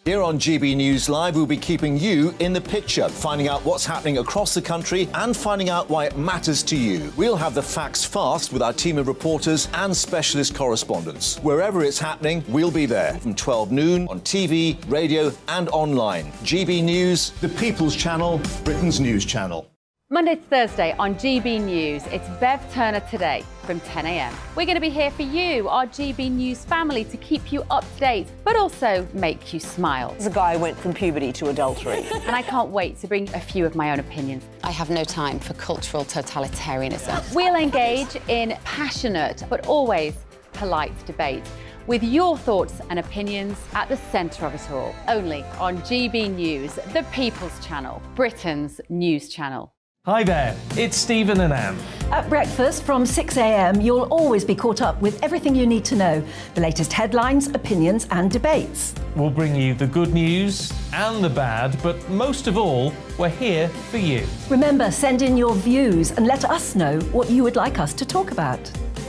Here on GB News Live, we'll be keeping you in the picture, finding out what's happening across the country and finding out why it matters to you. We'll have the facts fast with our team of reporters and specialist correspondents. Wherever it's happening, we'll be there from 12 noon on TV, radio and online. GB News, the People's Channel, Britain's news channel. Monday to Thursday on GB News, it's Bev Turner Today from 10 a.m. We're going to be here for you, our GB News family, to keep you up to date, but also make you smile. The guy went from puberty to adultery. And I can't wait to bring a few of my own opinions. I have no time for cultural totalitarianism. We'll engage in passionate, but always polite debate, with your thoughts and opinions at the centre of it all. Only on GB News, the People's Channel, Britain's news channel. Hi there, it's Stephen and Anne. At breakfast from 6 a.m, you'll always be caught up with everything you need to know, the latest headlines, opinions and debates. We'll bring you the good news and the bad, but most of all, we're here for you. Remember, send in your views and let us know what you would like us to talk about.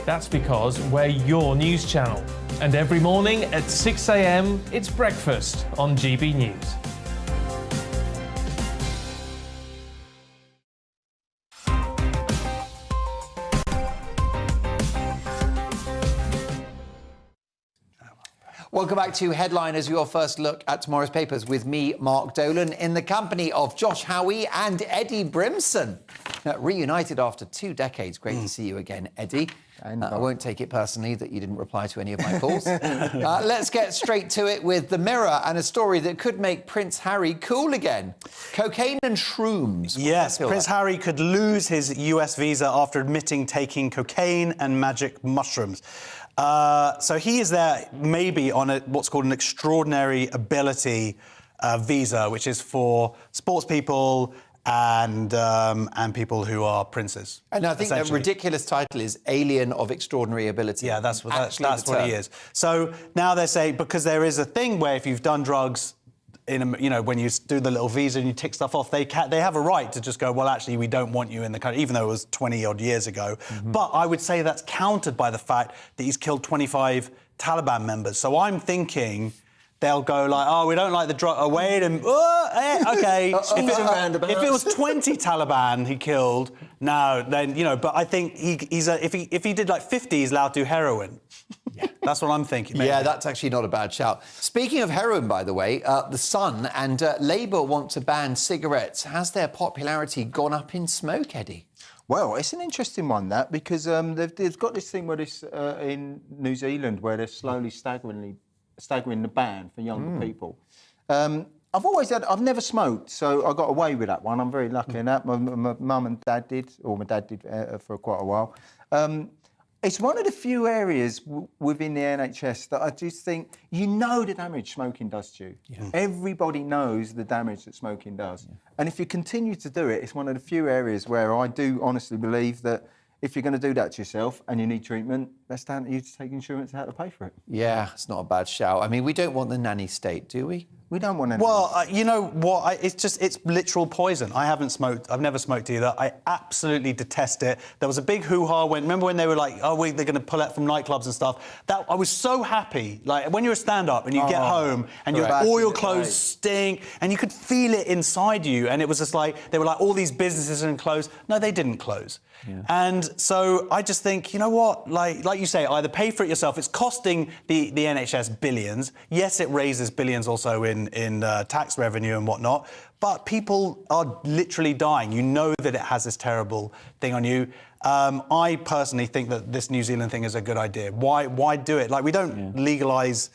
That's because we're your news channel. And every morning at 6 a.m, it's breakfast on GB News. Welcome back to Headliners, your first look at tomorrow's papers with me, Mark Dolan, in the company of Josh Howie and Eddie Brimson. Reunited after 2 decades. Great to see you again, Eddie. I won't take it personally that you didn't reply to any of my calls. Let's get straight to it with The Mirror and a story that could make Prince Harry cool again. Cocaine and shrooms. Yes, Prince Harry could lose his US visa after admitting taking cocaine and magic mushrooms. So he is there maybe on what's called an extraordinary ability visa, which is for sports people and people who are princes. And I think the ridiculous title is Alien of Extraordinary Ability. Yeah, that's what he is. So now they say, because there is a thing where if you've done drugs, when you do the little visa and you tick stuff off, they have a right to just go, well, actually, we don't want you in the country, even though it was 20-odd years ago. But I would say that's countered by the fact that he's killed 25 Taliban members. So I'm thinking they'll go like, oh, we don't like the drug. Oh, wait, okay. If it was 20 Taliban he killed, no, then but I think if he did like 50, he's allowed to do heroin. Yeah, that's what I'm thinking. Maybe. Yeah, that's actually not a bad shout. Speaking of heroin, by the way, The Sun and Labour want to ban cigarettes. Has their popularity gone up in smoke, Eddie? Well, it's an interesting one, that, because they've got this thing where in New Zealand where they're slowly staggering the ban for younger people. I've never smoked, so I got away with that one. I'm very lucky in that. My mum and dad did, or my dad did for quite a while. It's one of the few areas within the NHS that I just think, the damage smoking does to you. Yeah. Everybody knows the damage that smoking does. Yeah. And if you continue to do it, it's one of the few areas where I do honestly believe that if you're going to do that to yourself and you need treatment, that's down to you to take insurance out to pay for it. Yeah, it's not a bad shout. I mean, we don't want the nanny state, do we? We don't want any. Well, you know what? It's literal poison. I haven't smoked. I've never smoked either. I absolutely detest it. There was a big hoo-ha remember when they were like, oh, they're going to pull it from nightclubs and stuff. I was so happy. Like, when you're a stand-up and you get home and all your clothes stink and you could feel it inside you, and it was just like, they were like, all these businesses are closed. No, they didn't close. Yeah. And so I just think, you know what? Like you say, either pay for it yourself. It's costing the NHS billions. Yes, it raises billions also in tax revenue and whatnot. But people are literally dying. You know that it has this terrible thing on you. I personally think that this New Zealand thing is a good idea. Why do it? Like, we don't legalise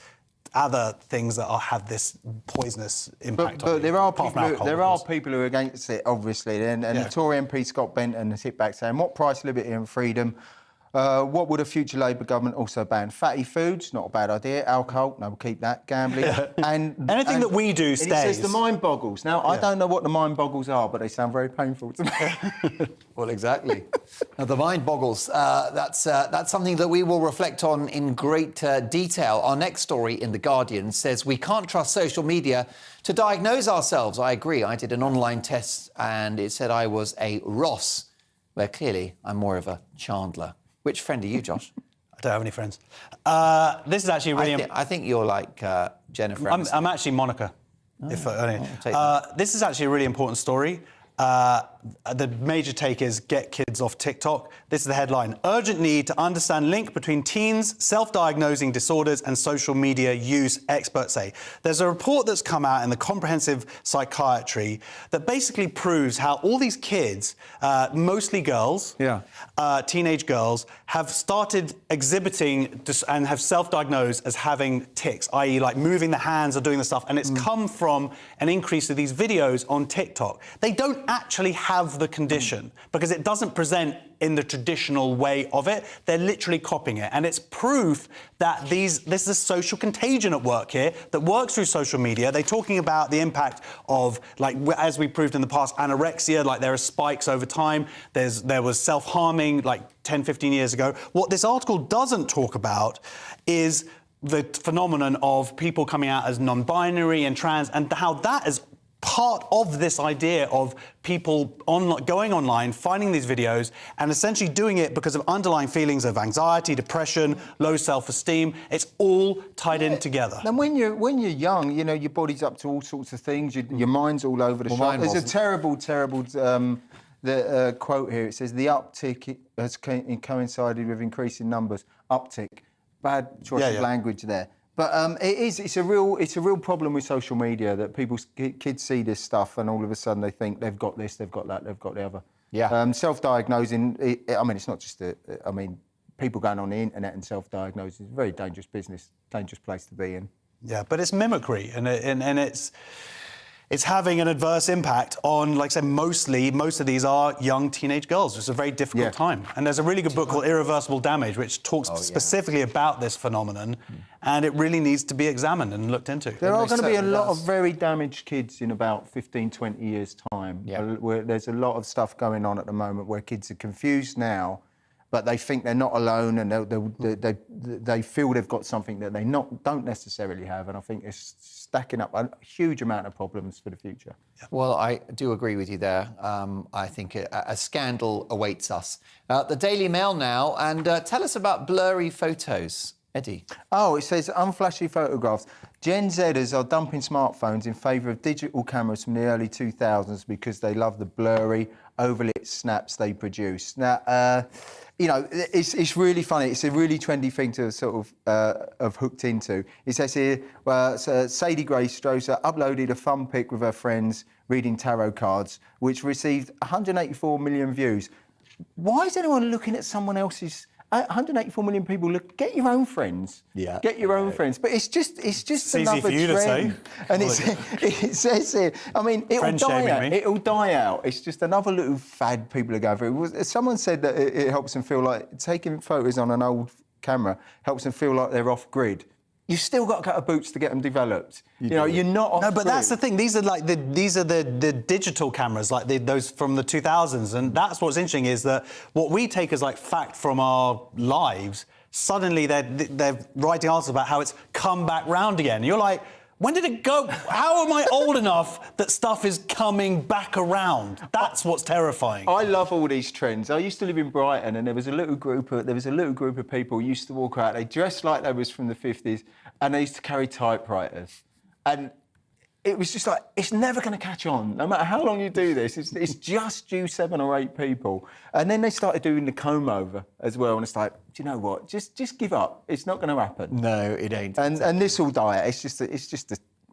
other things that have this poisonous impact on you. But there are people who are against it, obviously. And the Tory MP Scott Benton has hit back saying, what price, liberty and freedom? What would a future Labour government also ban? Fatty foods, not a bad idea. Alcohol, no, we'll keep that. Gambling. and anything that we do stays. And he says the mind boggles. Now, I don't know what the mind boggles are, but they sound very painful to me. Well, exactly. Now, the mind boggles. That's something that we will reflect on in great detail. Our next story in The Guardian says we can't trust social media to diagnose ourselves. I agree. I did an online test and it said I was a Ross, where clearly I'm more of a Chandler. Which friend are you, Josh? I don't have any friends. This is actually really... I think you're like Jennifer Aniston. I'm actually Monica. This is actually a really important story. The major take is get kids off TikTok. This is the headline. Urgent need to understand link between teens, self-diagnosing disorders and social media use, experts say. There's a report that's come out in the Comprehensive Psychiatry that basically proves how all these kids, mostly girls, teenage girls, have started exhibiting and have self-diagnosed as having tics, i.e. like moving the hands or doing the stuff, and it's come from an increase of these videos on TikTok. They don't actually have the condition because it doesn't present in the traditional way of it. They're literally copying it. And it's proof that this is a social contagion at work here that works through social media. They're talking about the impact of, like, as we proved in the past, anorexia, like there are spikes over time. There was self-harming like 10, 15 years ago. What this article doesn't talk about is the phenomenon of people coming out as non-binary and trans, and how that is part of this idea of people going online, finding these videos, and essentially doing it because of underlying feelings of anxiety, depression, low self-esteem. It's all tied in together. And when you're young, you know, your body's up to all sorts of things. Your mind's all over the shop. There's a terrible quote here. It says the uptick has coincided with increasing numbers. Uptick. Bad choice of language there. But it's a real problem with social media that kids see this stuff and all of a sudden they think they've got this, they've got that, they've got the other. Yeah. Self-diagnosing. It's not just people going on the internet and self-diagnosing is a very dangerous business, dangerous place to be in. Yeah, but it's mimicry and it's having an adverse impact on, like I said, most of these are young teenage girls. It's a very difficult time. And there's a really good book called Irreversible Damage, which talks specifically about this phenomenon, and it really needs to be examined and looked into. There are going to be a lot of very damaged kids in about 15, 20 years' time. Where there's a lot of stuff going on at the moment where kids are confused now, but they think they're not alone, and they feel they've got something that they don't necessarily have, and I think it's stacking up a huge amount of problems for the future. Well, I do agree with you there. I think a scandal awaits us. The Daily Mail now, and tell us about blurry photos. Eddie. Oh, it says unflashy photographs. Gen Zers are dumping smartphones in favour of digital cameras from the early 2000s because they love the blurry, overlit snaps they produce. Now, you know, it's really funny. It's a really trendy thing to sort of have hooked into. It says here, Sadie Greystoser uploaded a fun pic with her friends reading tarot cards, which received 184 million views. Why is anyone looking at someone else's... 184 million people look. Get your own friends. Yeah. Get your own friends. But it's just another for you trend. To say. And it says here. I mean, it'll die out. It'll die out. It's just another little fad people are going through. Someone said that it helps them feel like taking photos on an old camera helps them feel like they're off grid. You've still got to cut a boots to get them developed. You know, you're not off No, but grid. that's the thing. These are like the digital cameras, like those from the 2000s, and that's what's interesting is that what we take as like fact from our lives, suddenly they're writing articles about how it's come back round again. You're like, when did it go? How am I old enough that stuff is coming back around? That's what's terrifying. I love all these trends. I used to live in Brighton, and there was a little group of people who used to walk out. They dressed like they was from the 50s, and they used to carry typewriters. And it was just like, it's never going to catch on. No matter how long you do this, it's just you 7 or 8 people. And then they started doing the comb over as well, and it's like, do you know what? Just give up. It's not going to happen. No, it ain't. And this will die. It's just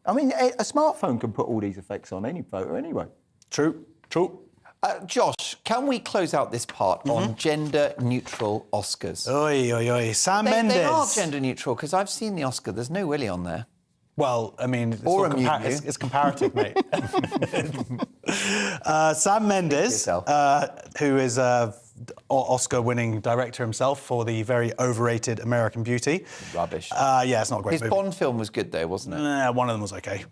I mean, a smartphone can put all these effects on any photo anyway. True. Josh, can we close out this part on gender-neutral Oscars? Oi, oi, oi. Sam Mendes. They are gender-neutral, because I've seen the Oscar. There's no Willy on there. Well, I mean, it's comparative, mate. Sam Mendes, who is an Oscar-winning director himself for the very overrated American Beauty. Rubbish. Yeah, it's not a great movie. His Bond film was good, though, wasn't it? One of them was okay.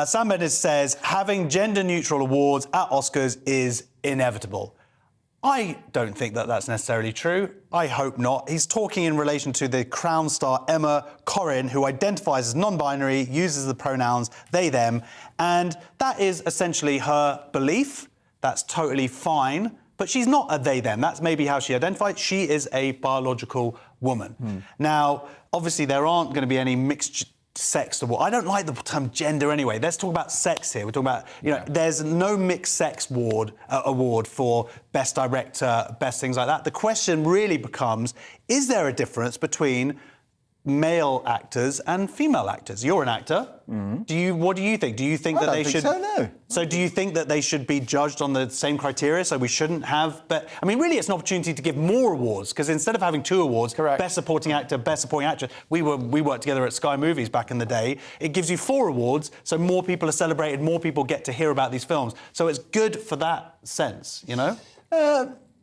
Sam Mendes says having gender-neutral awards at Oscars is inevitable. I don't think that that's necessarily true. I hope not. He's talking in relation to the Crown star Emma Corrin, who identifies as non-binary, uses the pronouns they, them, and that is essentially her belief. That's totally fine, but she's not a they, them. That's maybe how she identifies. She is a biological woman. Now, obviously, there aren't going to be any mixed sex award. I don't like the term gender anyway. Let's talk about sex here. We're talking about, you know, there's no mixed sex award for best director, best things like that. The question really becomes, is there a difference between male actors and female actors? You're an actor. What do you think? Do you think that they should? No. So do you think that they should be judged on the same criteria? So we shouldn't have. But I mean, really, it's an opportunity to give more awards, because instead of having 2 awards, best supporting actor, best supporting actress, we worked together at Sky Movies back in the day. It gives you 4 awards, so more people are celebrated, more people get to hear about these films. So it's good for that sense, you know.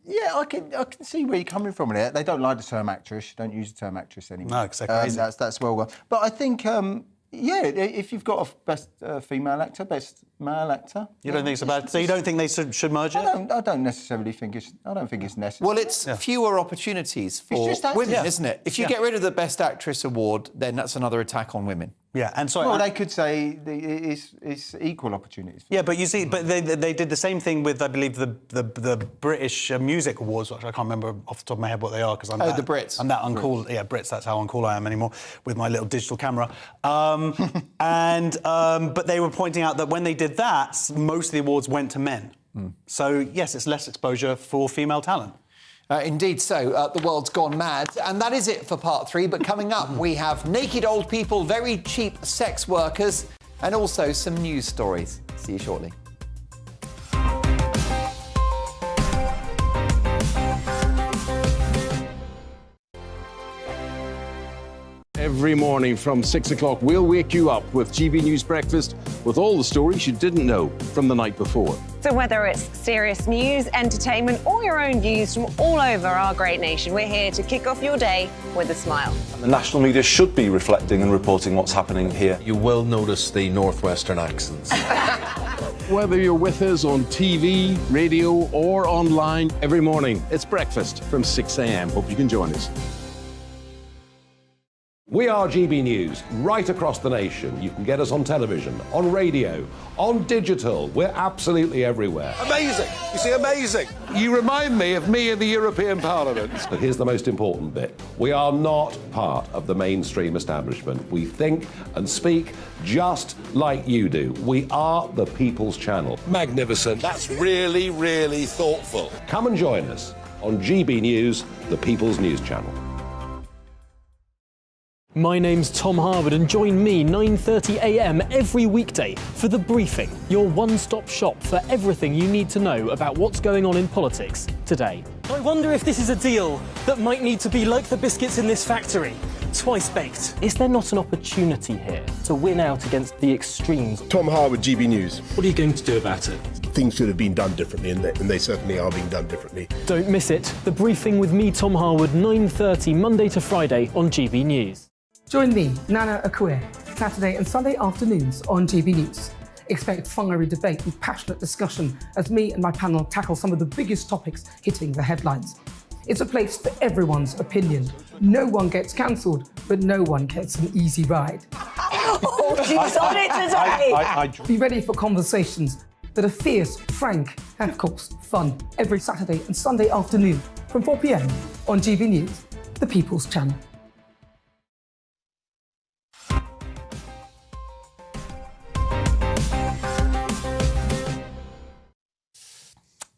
Yeah, I can see where you're coming from there. They don't like the term actress. Don't use the term actress anymore. No, because they're crazy. That's well gone. But I think, yeah, if you've got a best female actor, best male actor. You don't think it's bad? So you don't think they should merge it? I don't necessarily think it's. I don't think it's necessary. Well, it's fewer opportunities for women, isn't it? If you get rid of the Best Actress award, then that's another attack on women. Yeah, and so they could say it's equal opportunities. Yeah, but you see, but they did the same thing with, I believe, the British Music Awards, which I can't remember off the top of my head what they are, because the Brits. I'm that uncool. Yeah, Brits. That's how uncool I am anymore with my little digital camera. But they were pointing out that when they did that, most of the awards went to men. So yes, it's less exposure for female talent. Indeed so. The world's gone mad. And that is it for part 3. But coming up, we have naked old people, very cheap sex workers, and also some news stories. See you shortly. Every morning from 6 o'clock, we'll wake you up with GB News Breakfast with all the stories you didn't know from the night before. So whether it's serious news, entertainment, or your own views from all over our great nation, we're here to kick off your day with a smile. The national media should be reflecting and reporting what's happening here. You will notice the northwestern accents. Whether you're with us on TV, radio, or online, every morning, it's breakfast from 6 a.m. Hope you can join us. We are GB News, right across the nation. You can get us on television, on radio, on digital. We're absolutely everywhere. Amazing! You see, amazing! You remind me of me in the European Parliament. But here's the most important bit. We are not part of the mainstream establishment. We think and speak just like you do. We are the People's Channel. Magnificent. That's really, really thoughtful. Come and join us on GB News, the People's News Channel. My name's Tom Harwood and join me 9:30 a.m. every weekday for The Briefing, your one-stop shop for everything you need to know about what's going on in politics today. I wonder if this is a deal that might need to be like the biscuits in this factory, twice baked. Is there not an opportunity here to win out against the extremes? Tom Harwood, GB News. What are you going to do about it? Things should have been done differently, and they certainly are being done differently. Don't miss it. The Briefing with me, Tom Harwood, 9:30 Monday to Friday on GB News. Join me, Nana Akue, Saturday and Sunday afternoons on GB News. Expect fiery debate and passionate discussion as me and my panel tackle some of the biggest topics hitting the headlines. It's a place for everyone's opinion. No one gets cancelled, but no one gets an easy ride. Oh, she's on it today! Be ready for conversations that are fierce, frank, and of course, fun. Every Saturday and Sunday afternoon from 4 p.m. on GB News, the People's Channel.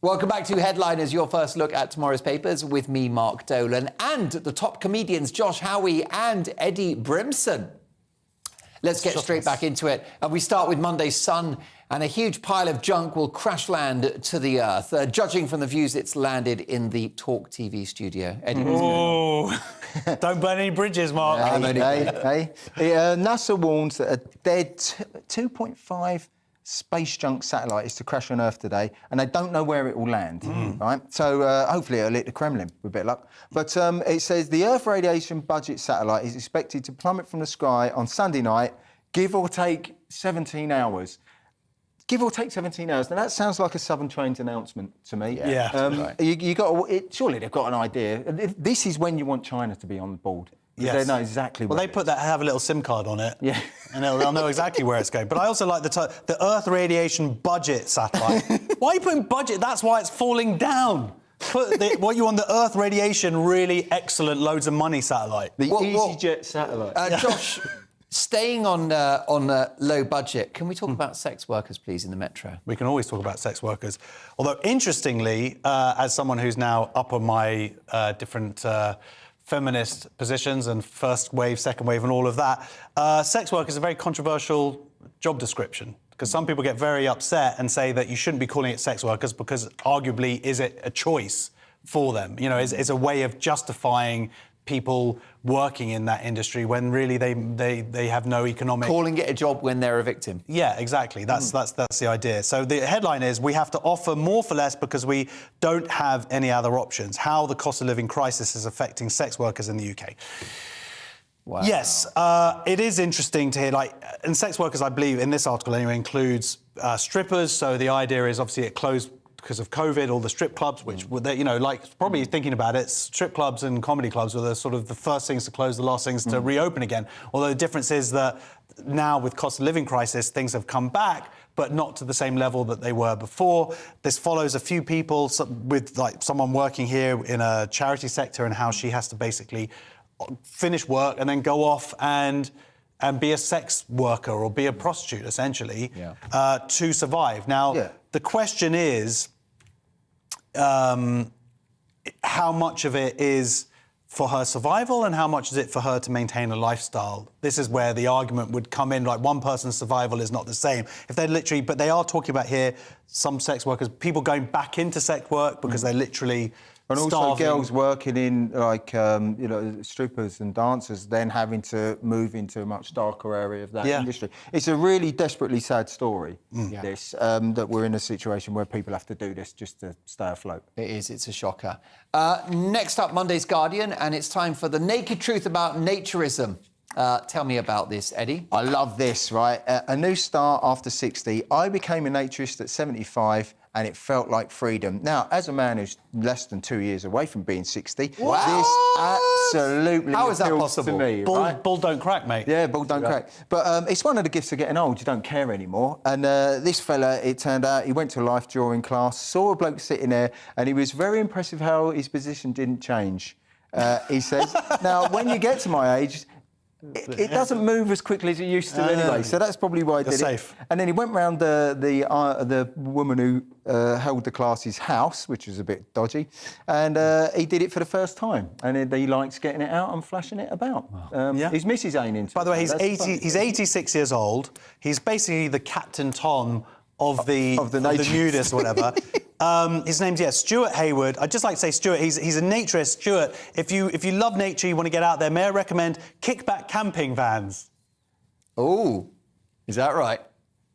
Welcome back to Headliners, your first look at tomorrow's papers with me, Mark Dolan, and the top comedians Josh Howie and Eddie Brimson. Let's get straight back into it. And we start with Monday's Sun, and a huge pile of junk will crash land to the earth. Judging from the views, it's landed in the Talk TV studio. Eddie, oh, don't burn any bridges, Mark. NASA warns that a dead 2.5 space junk satellite is to crash on Earth today, and they don't know where it will land, right? So hopefully it'll hit the Kremlin with a bit of luck. But it says the Earth radiation budget satellite is expected to plummet from the sky on Sunday night, give or take 17 hours. Give or take 17 hours. Now, that sounds like a Southern Trains announcement to me. Yeah. You got surely they've got an idea. This is when you want China to be on board. Yes. They know exactly well, what they put that, have a little SIM card on it. Yeah. And they'll know exactly where it's going. But I also like the Earth radiation budget satellite. Why are you putting budget? That's why it's falling down. Put what you want, the Earth radiation really excellent, loads of money satellite. The EasyJet satellite. Josh, staying on low budget, can we talk about sex workers, please, in the Metro? We can always talk about sex workers. Although, interestingly, as someone who's now up on my different feminist positions and first wave, second wave and all of that, sex work is a very controversial job description because some people get very upset and say that you shouldn't be calling it sex workers because arguably is it a choice for them? You know, it's a way of justifying people working in that industry when really they have no economic... Calling it a job when they're a victim. Yeah, exactly. That's the idea. So the headline is, we have to offer more for less because we don't have any other options. How the cost of living crisis is affecting sex workers in the UK. Wow. Yes, it is interesting to hear, and sex workers, I believe, in this article anyway, includes strippers. So the idea is, obviously, it closed because of COVID, all the strip clubs, which were, probably thinking about it, strip clubs and comedy clubs were the sort of the first things to close, the last things to reopen again. Although the difference is that now with cost of living crisis, things have come back, but not to the same level that they were before. This follows a few people with someone working here in a charity sector and how she has to basically finish work and then go off and be a sex worker or be a prostitute, essentially, to survive. Now, the question is, how much of it is for her survival and how much is it for her to maintain a lifestyle? This is where the argument would come in, one person's survival is not the same. If they're literally, but they are talking about here, some sex workers, people going back into sex work because they're literally And also starving. girls working in, like, strippers and dancers, then having to move into a much darker area of that industry. It's a really desperately sad story, this, that we're in a situation where people have to do this just to stay afloat. It is, it's a shocker. Next up, Monday's Guardian, and it's time for the naked truth about naturism. Tell me about this, Eddie. I love this, right? A new start after 60. I became a naturist at 75 and it felt like freedom. Now, as a man who's less than 2 years away from being 60, this absolutely How is that appeals possible? to me. Bull don't crack, mate. Yeah, bull don't crack. But it's one of the gifts of getting old. You don't care anymore. And this fella, it turned out, he went to a life drawing class, saw a bloke sitting there, and he was very impressive how his position didn't change. He says, now, when you get to my age, it doesn't move as quickly as it used to anyway, so that's probably why I did safe. it. And then he went round the woman who held the class's house, which was a bit dodgy, and he did it for the first time. And he likes getting it out and flashing it about. His missus ain't into it. By the way, he's 86 years old. He's basically the Captain Tom of the nudist or whatever. His name's Stuart Hayward. I'd just like to say, Stuart, he's a naturist. Stuart, if you love nature, you want to get out there, may I recommend kickback camping vans? Oh, is that right?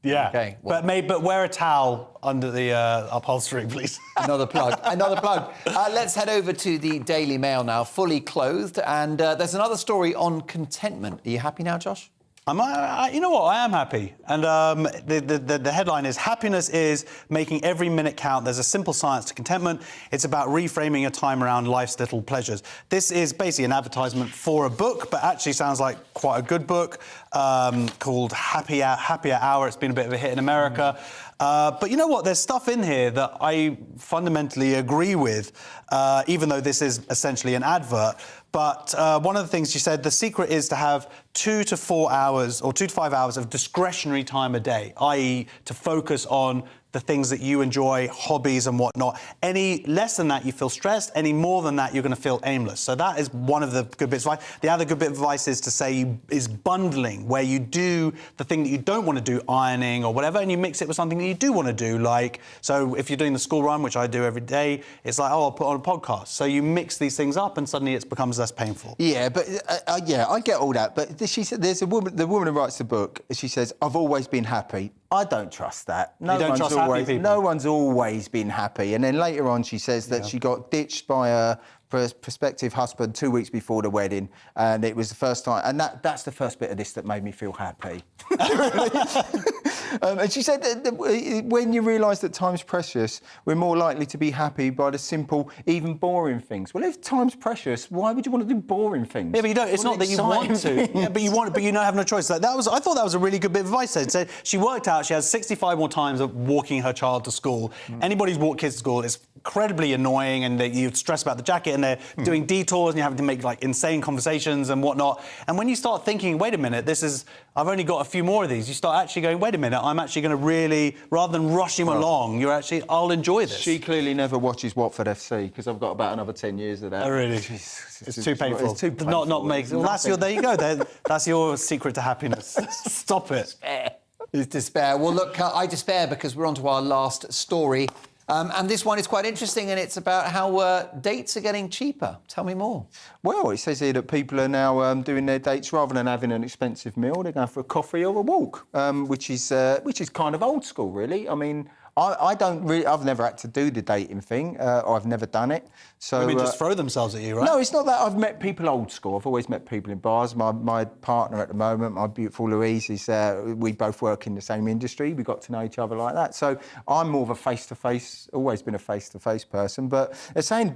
Yeah. Okay. Well, but wear a towel under the upholstery, please. Another plug. Another plug. Let's head over to the Daily Mail now, fully clothed, and there's another story on contentment. Are you happy now, Josh? You know what? I am happy. And the headline is, happiness is making every minute count. There's a simple science to contentment. It's about reframing your time around life's little pleasures. This is basically an advertisement for a book, but actually sounds like quite a good book called Happier Hour. It's been a bit of a hit in America. But you know what? There's stuff in here that I fundamentally agree with, even though this is essentially an advert. But one of the things she said, the secret is to have 2 to 4 hours or 2 to 5 hours of discretionary time a day, i.e. to focus on the things that you enjoy, hobbies and whatnot. Any less than that, you feel stressed. Any more than that, you're going to feel aimless. So that is one of the good bits of advice. The other good bit of advice is to say is bundling, where you do the thing that you don't want to do, ironing or whatever, and you mix it with something that you do want to do. Like, so if you're doing the school run, which I do every day, it's like, I'll put on a podcast. So you mix these things up and suddenly it becomes less painful. Yeah, but I get all that. But she said, there's the woman who writes the book, she says, I've always been happy. I don't trust that. You don't trust happy people? No one's always been happy. And then later on, she says that she got ditched by a prospective husband 2 weeks before the wedding, and it was the first time. And that's the first bit of this that made me feel happy. And she said that when you realise that time's precious, we're more likely to be happy by the simple, even boring things. Well, if time's precious, why would you want to do boring things? Yeah, but you don't. It's not that you want to. Yeah, but you want. But you don't have no choice. I thought that was a really good bit of advice. It said she worked out she has 65 more times of walking her child to school. Anybody's walked kids to school is incredibly annoying, and you stress about the jacket, and they're doing detours, and you're having to make like insane conversations and whatnot. And when you start thinking, wait a minute, I've only got a few more of these. You start actually going, wait a minute, I'm actually going to really, rather than rush him along, I'll enjoy this. She clearly never watches Watford FC, because I've got about another 10 years of that. Oh, really? It's too painful. It's too painful. Not making. Well, there you go. That's your secret to happiness. Stop it. It's despair. Well, look, I despair because we're on to our last story. And this one is quite interesting, and it's about how dates are getting cheaper. Tell me more. Well, it says here that people are now doing their dates rather than having an expensive meal, they're going for a coffee or a walk, which is kind of old school, really. I mean, I've never had to do the dating thing, or I've never done it. So women just throw themselves at you, right? No, it's not that. I've met people old school. I've always met people in bars. My partner at the moment, my beautiful Louise, we both work in the same industry. We got to know each other like that. So I'm more of a face-to-face, always been a face-to-face person. But they're saying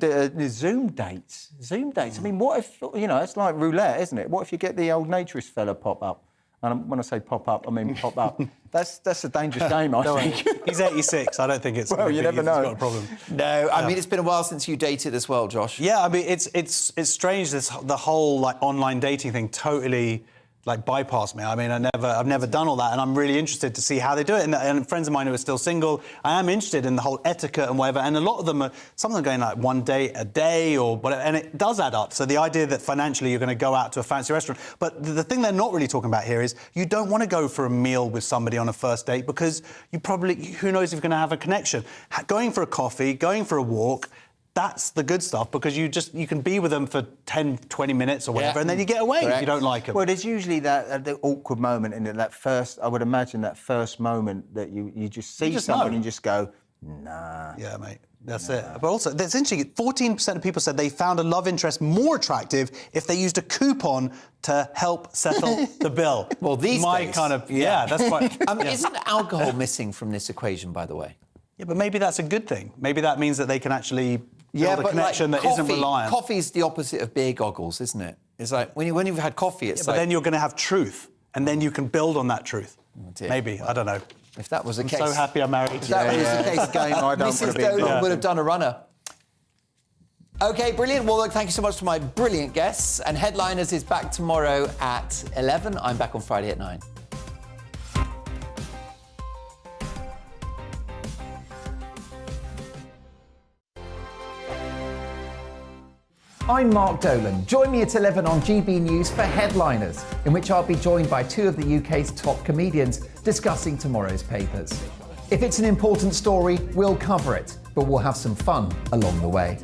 Zoom dates. I mean, what if, it's like roulette, isn't it? What if you get the old naturist fella pop up? And when I say pop up, I mean pop up. That's a dangerous game, I think. He's 86. I don't think it's. Well, you never know. He's got a problem. No, I mean it's been a while since you dated as well, Josh. Yeah, I mean it's strange. The whole online dating thing totally bypassed me. I mean, I've never done all that, and I'm really interested to see how they do it. And friends of mine who are still single, I am interested in the whole etiquette and whatever. And a lot of them some of them are going one date a day or whatever, and it does add up. So the idea that financially you're going to go out to a fancy restaurant, but the thing they're not really talking about here is you don't want to go for a meal with somebody on a first date because who knows if you're going to have a connection. Going for a coffee, going for a walk. that's the good stuff, because you can be with them for 10, 20 minutes or whatever, and then you get away if you don't like them. Well, there's usually the awkward moment in it, that first, I would imagine that first moment that you just see someone and just go, nah. Yeah, mate. That's it. But also, that's interesting. 14% of people said they found a love interest more attractive if they used a coupon to help settle the bill. Well, these days. That's quite... Isn't alcohol missing from this equation, by the way? Yeah, but maybe that's a good thing. Maybe that means that they can actually build a connection that isn't reliant. Coffee's the opposite of beer goggles, isn't it? It's like, when you've had coffee, it's but then you're going to have truth, and then you can build on that truth. Maybe. I don't know. If that was the case... I'm so happy I'm married. If that was the case, game I don't Mrs. Dolan would have done a runner. OK, brilliant. Well, look, thank you so much to my brilliant guests. And Headliners is back tomorrow at 11. I'm back on Friday at 9. I'm Mark Dolan. Join me at 11 on GB News for Headliners, in which I'll be joined by two of the UK's top comedians discussing tomorrow's papers. If it's an important story, we'll cover it, but we'll have some fun along the way.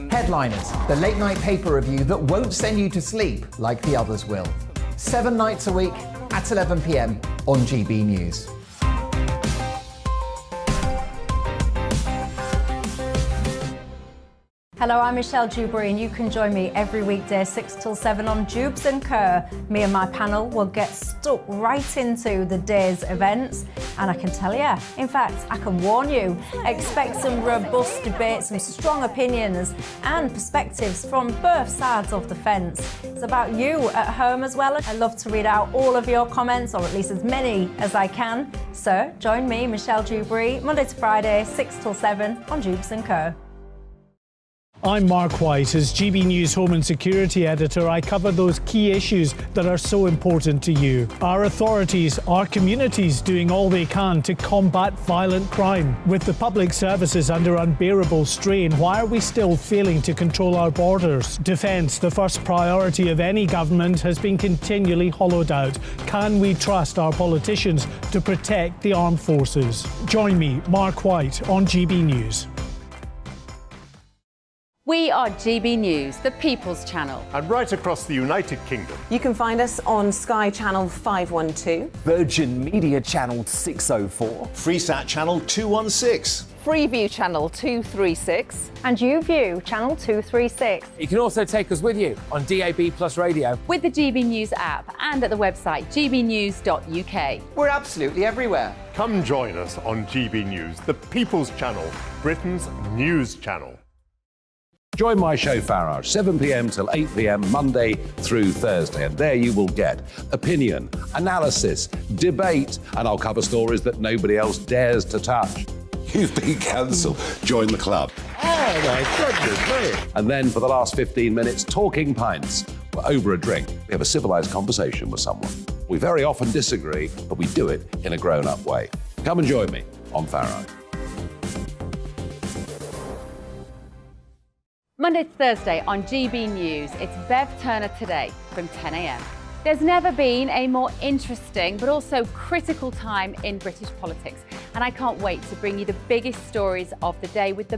Headliners, the late-night paper review that won't send you to sleep like the others will. 7 nights a week at 11 p.m. on GB News. Hello, I'm Michelle Dewberry, and you can join me every weekday 6 till 7 on Jubes and Kerr. Me and my panel will get stuck right into the day's events, and I can tell you, in fact, I can warn you, expect some robust debates, some strong opinions and perspectives from both sides of the fence. It's about you at home as well. I love to read out all of your comments, or at least as many as I can. So join me, Michelle Dewberry, Monday to Friday, 6 till 7 on Jubes and Kerr. I'm Mark White. As GB News Home and Security Editor, I cover those key issues that are so important to you. Our authorities, our communities doing all they can to combat violent crime. With the public services under unbearable strain, why are we still failing to control our borders? Defence, the first priority of any government, has been continually hollowed out. Can we trust our politicians to protect the armed forces? Join me, Mark White, on GB News. We are GB News, the People's Channel. And right across the United Kingdom. You can find us on Sky Channel 512, Virgin Media Channel 604, Freesat Channel 216, Freeview Channel 236, and YouView Channel 236. You can also take us with you on DAB+ radio, with the GB News app, and at the website gbnews.uk. We're absolutely everywhere. Come join us on GB News, the People's Channel, Britain's news channel. Join my show Farage, 7 p.m. till 8 p.m. Monday through Thursday, and there you will get opinion, analysis, debate, and I'll cover stories that nobody else dares to touch. You've been cancelled. Join the club. Oh my goodness me. And then for the last 15 minutes, talking pints. We're over a drink. We have a civilised conversation with someone. We very often disagree, but we do it in a grown-up way. Come and join me on Farage. Monday to Thursday on GB News, it's Bev Turner Today from 10 a.m. There's never been a more interesting but also critical time in British politics, and I can't wait to bring you the biggest stories of the day with the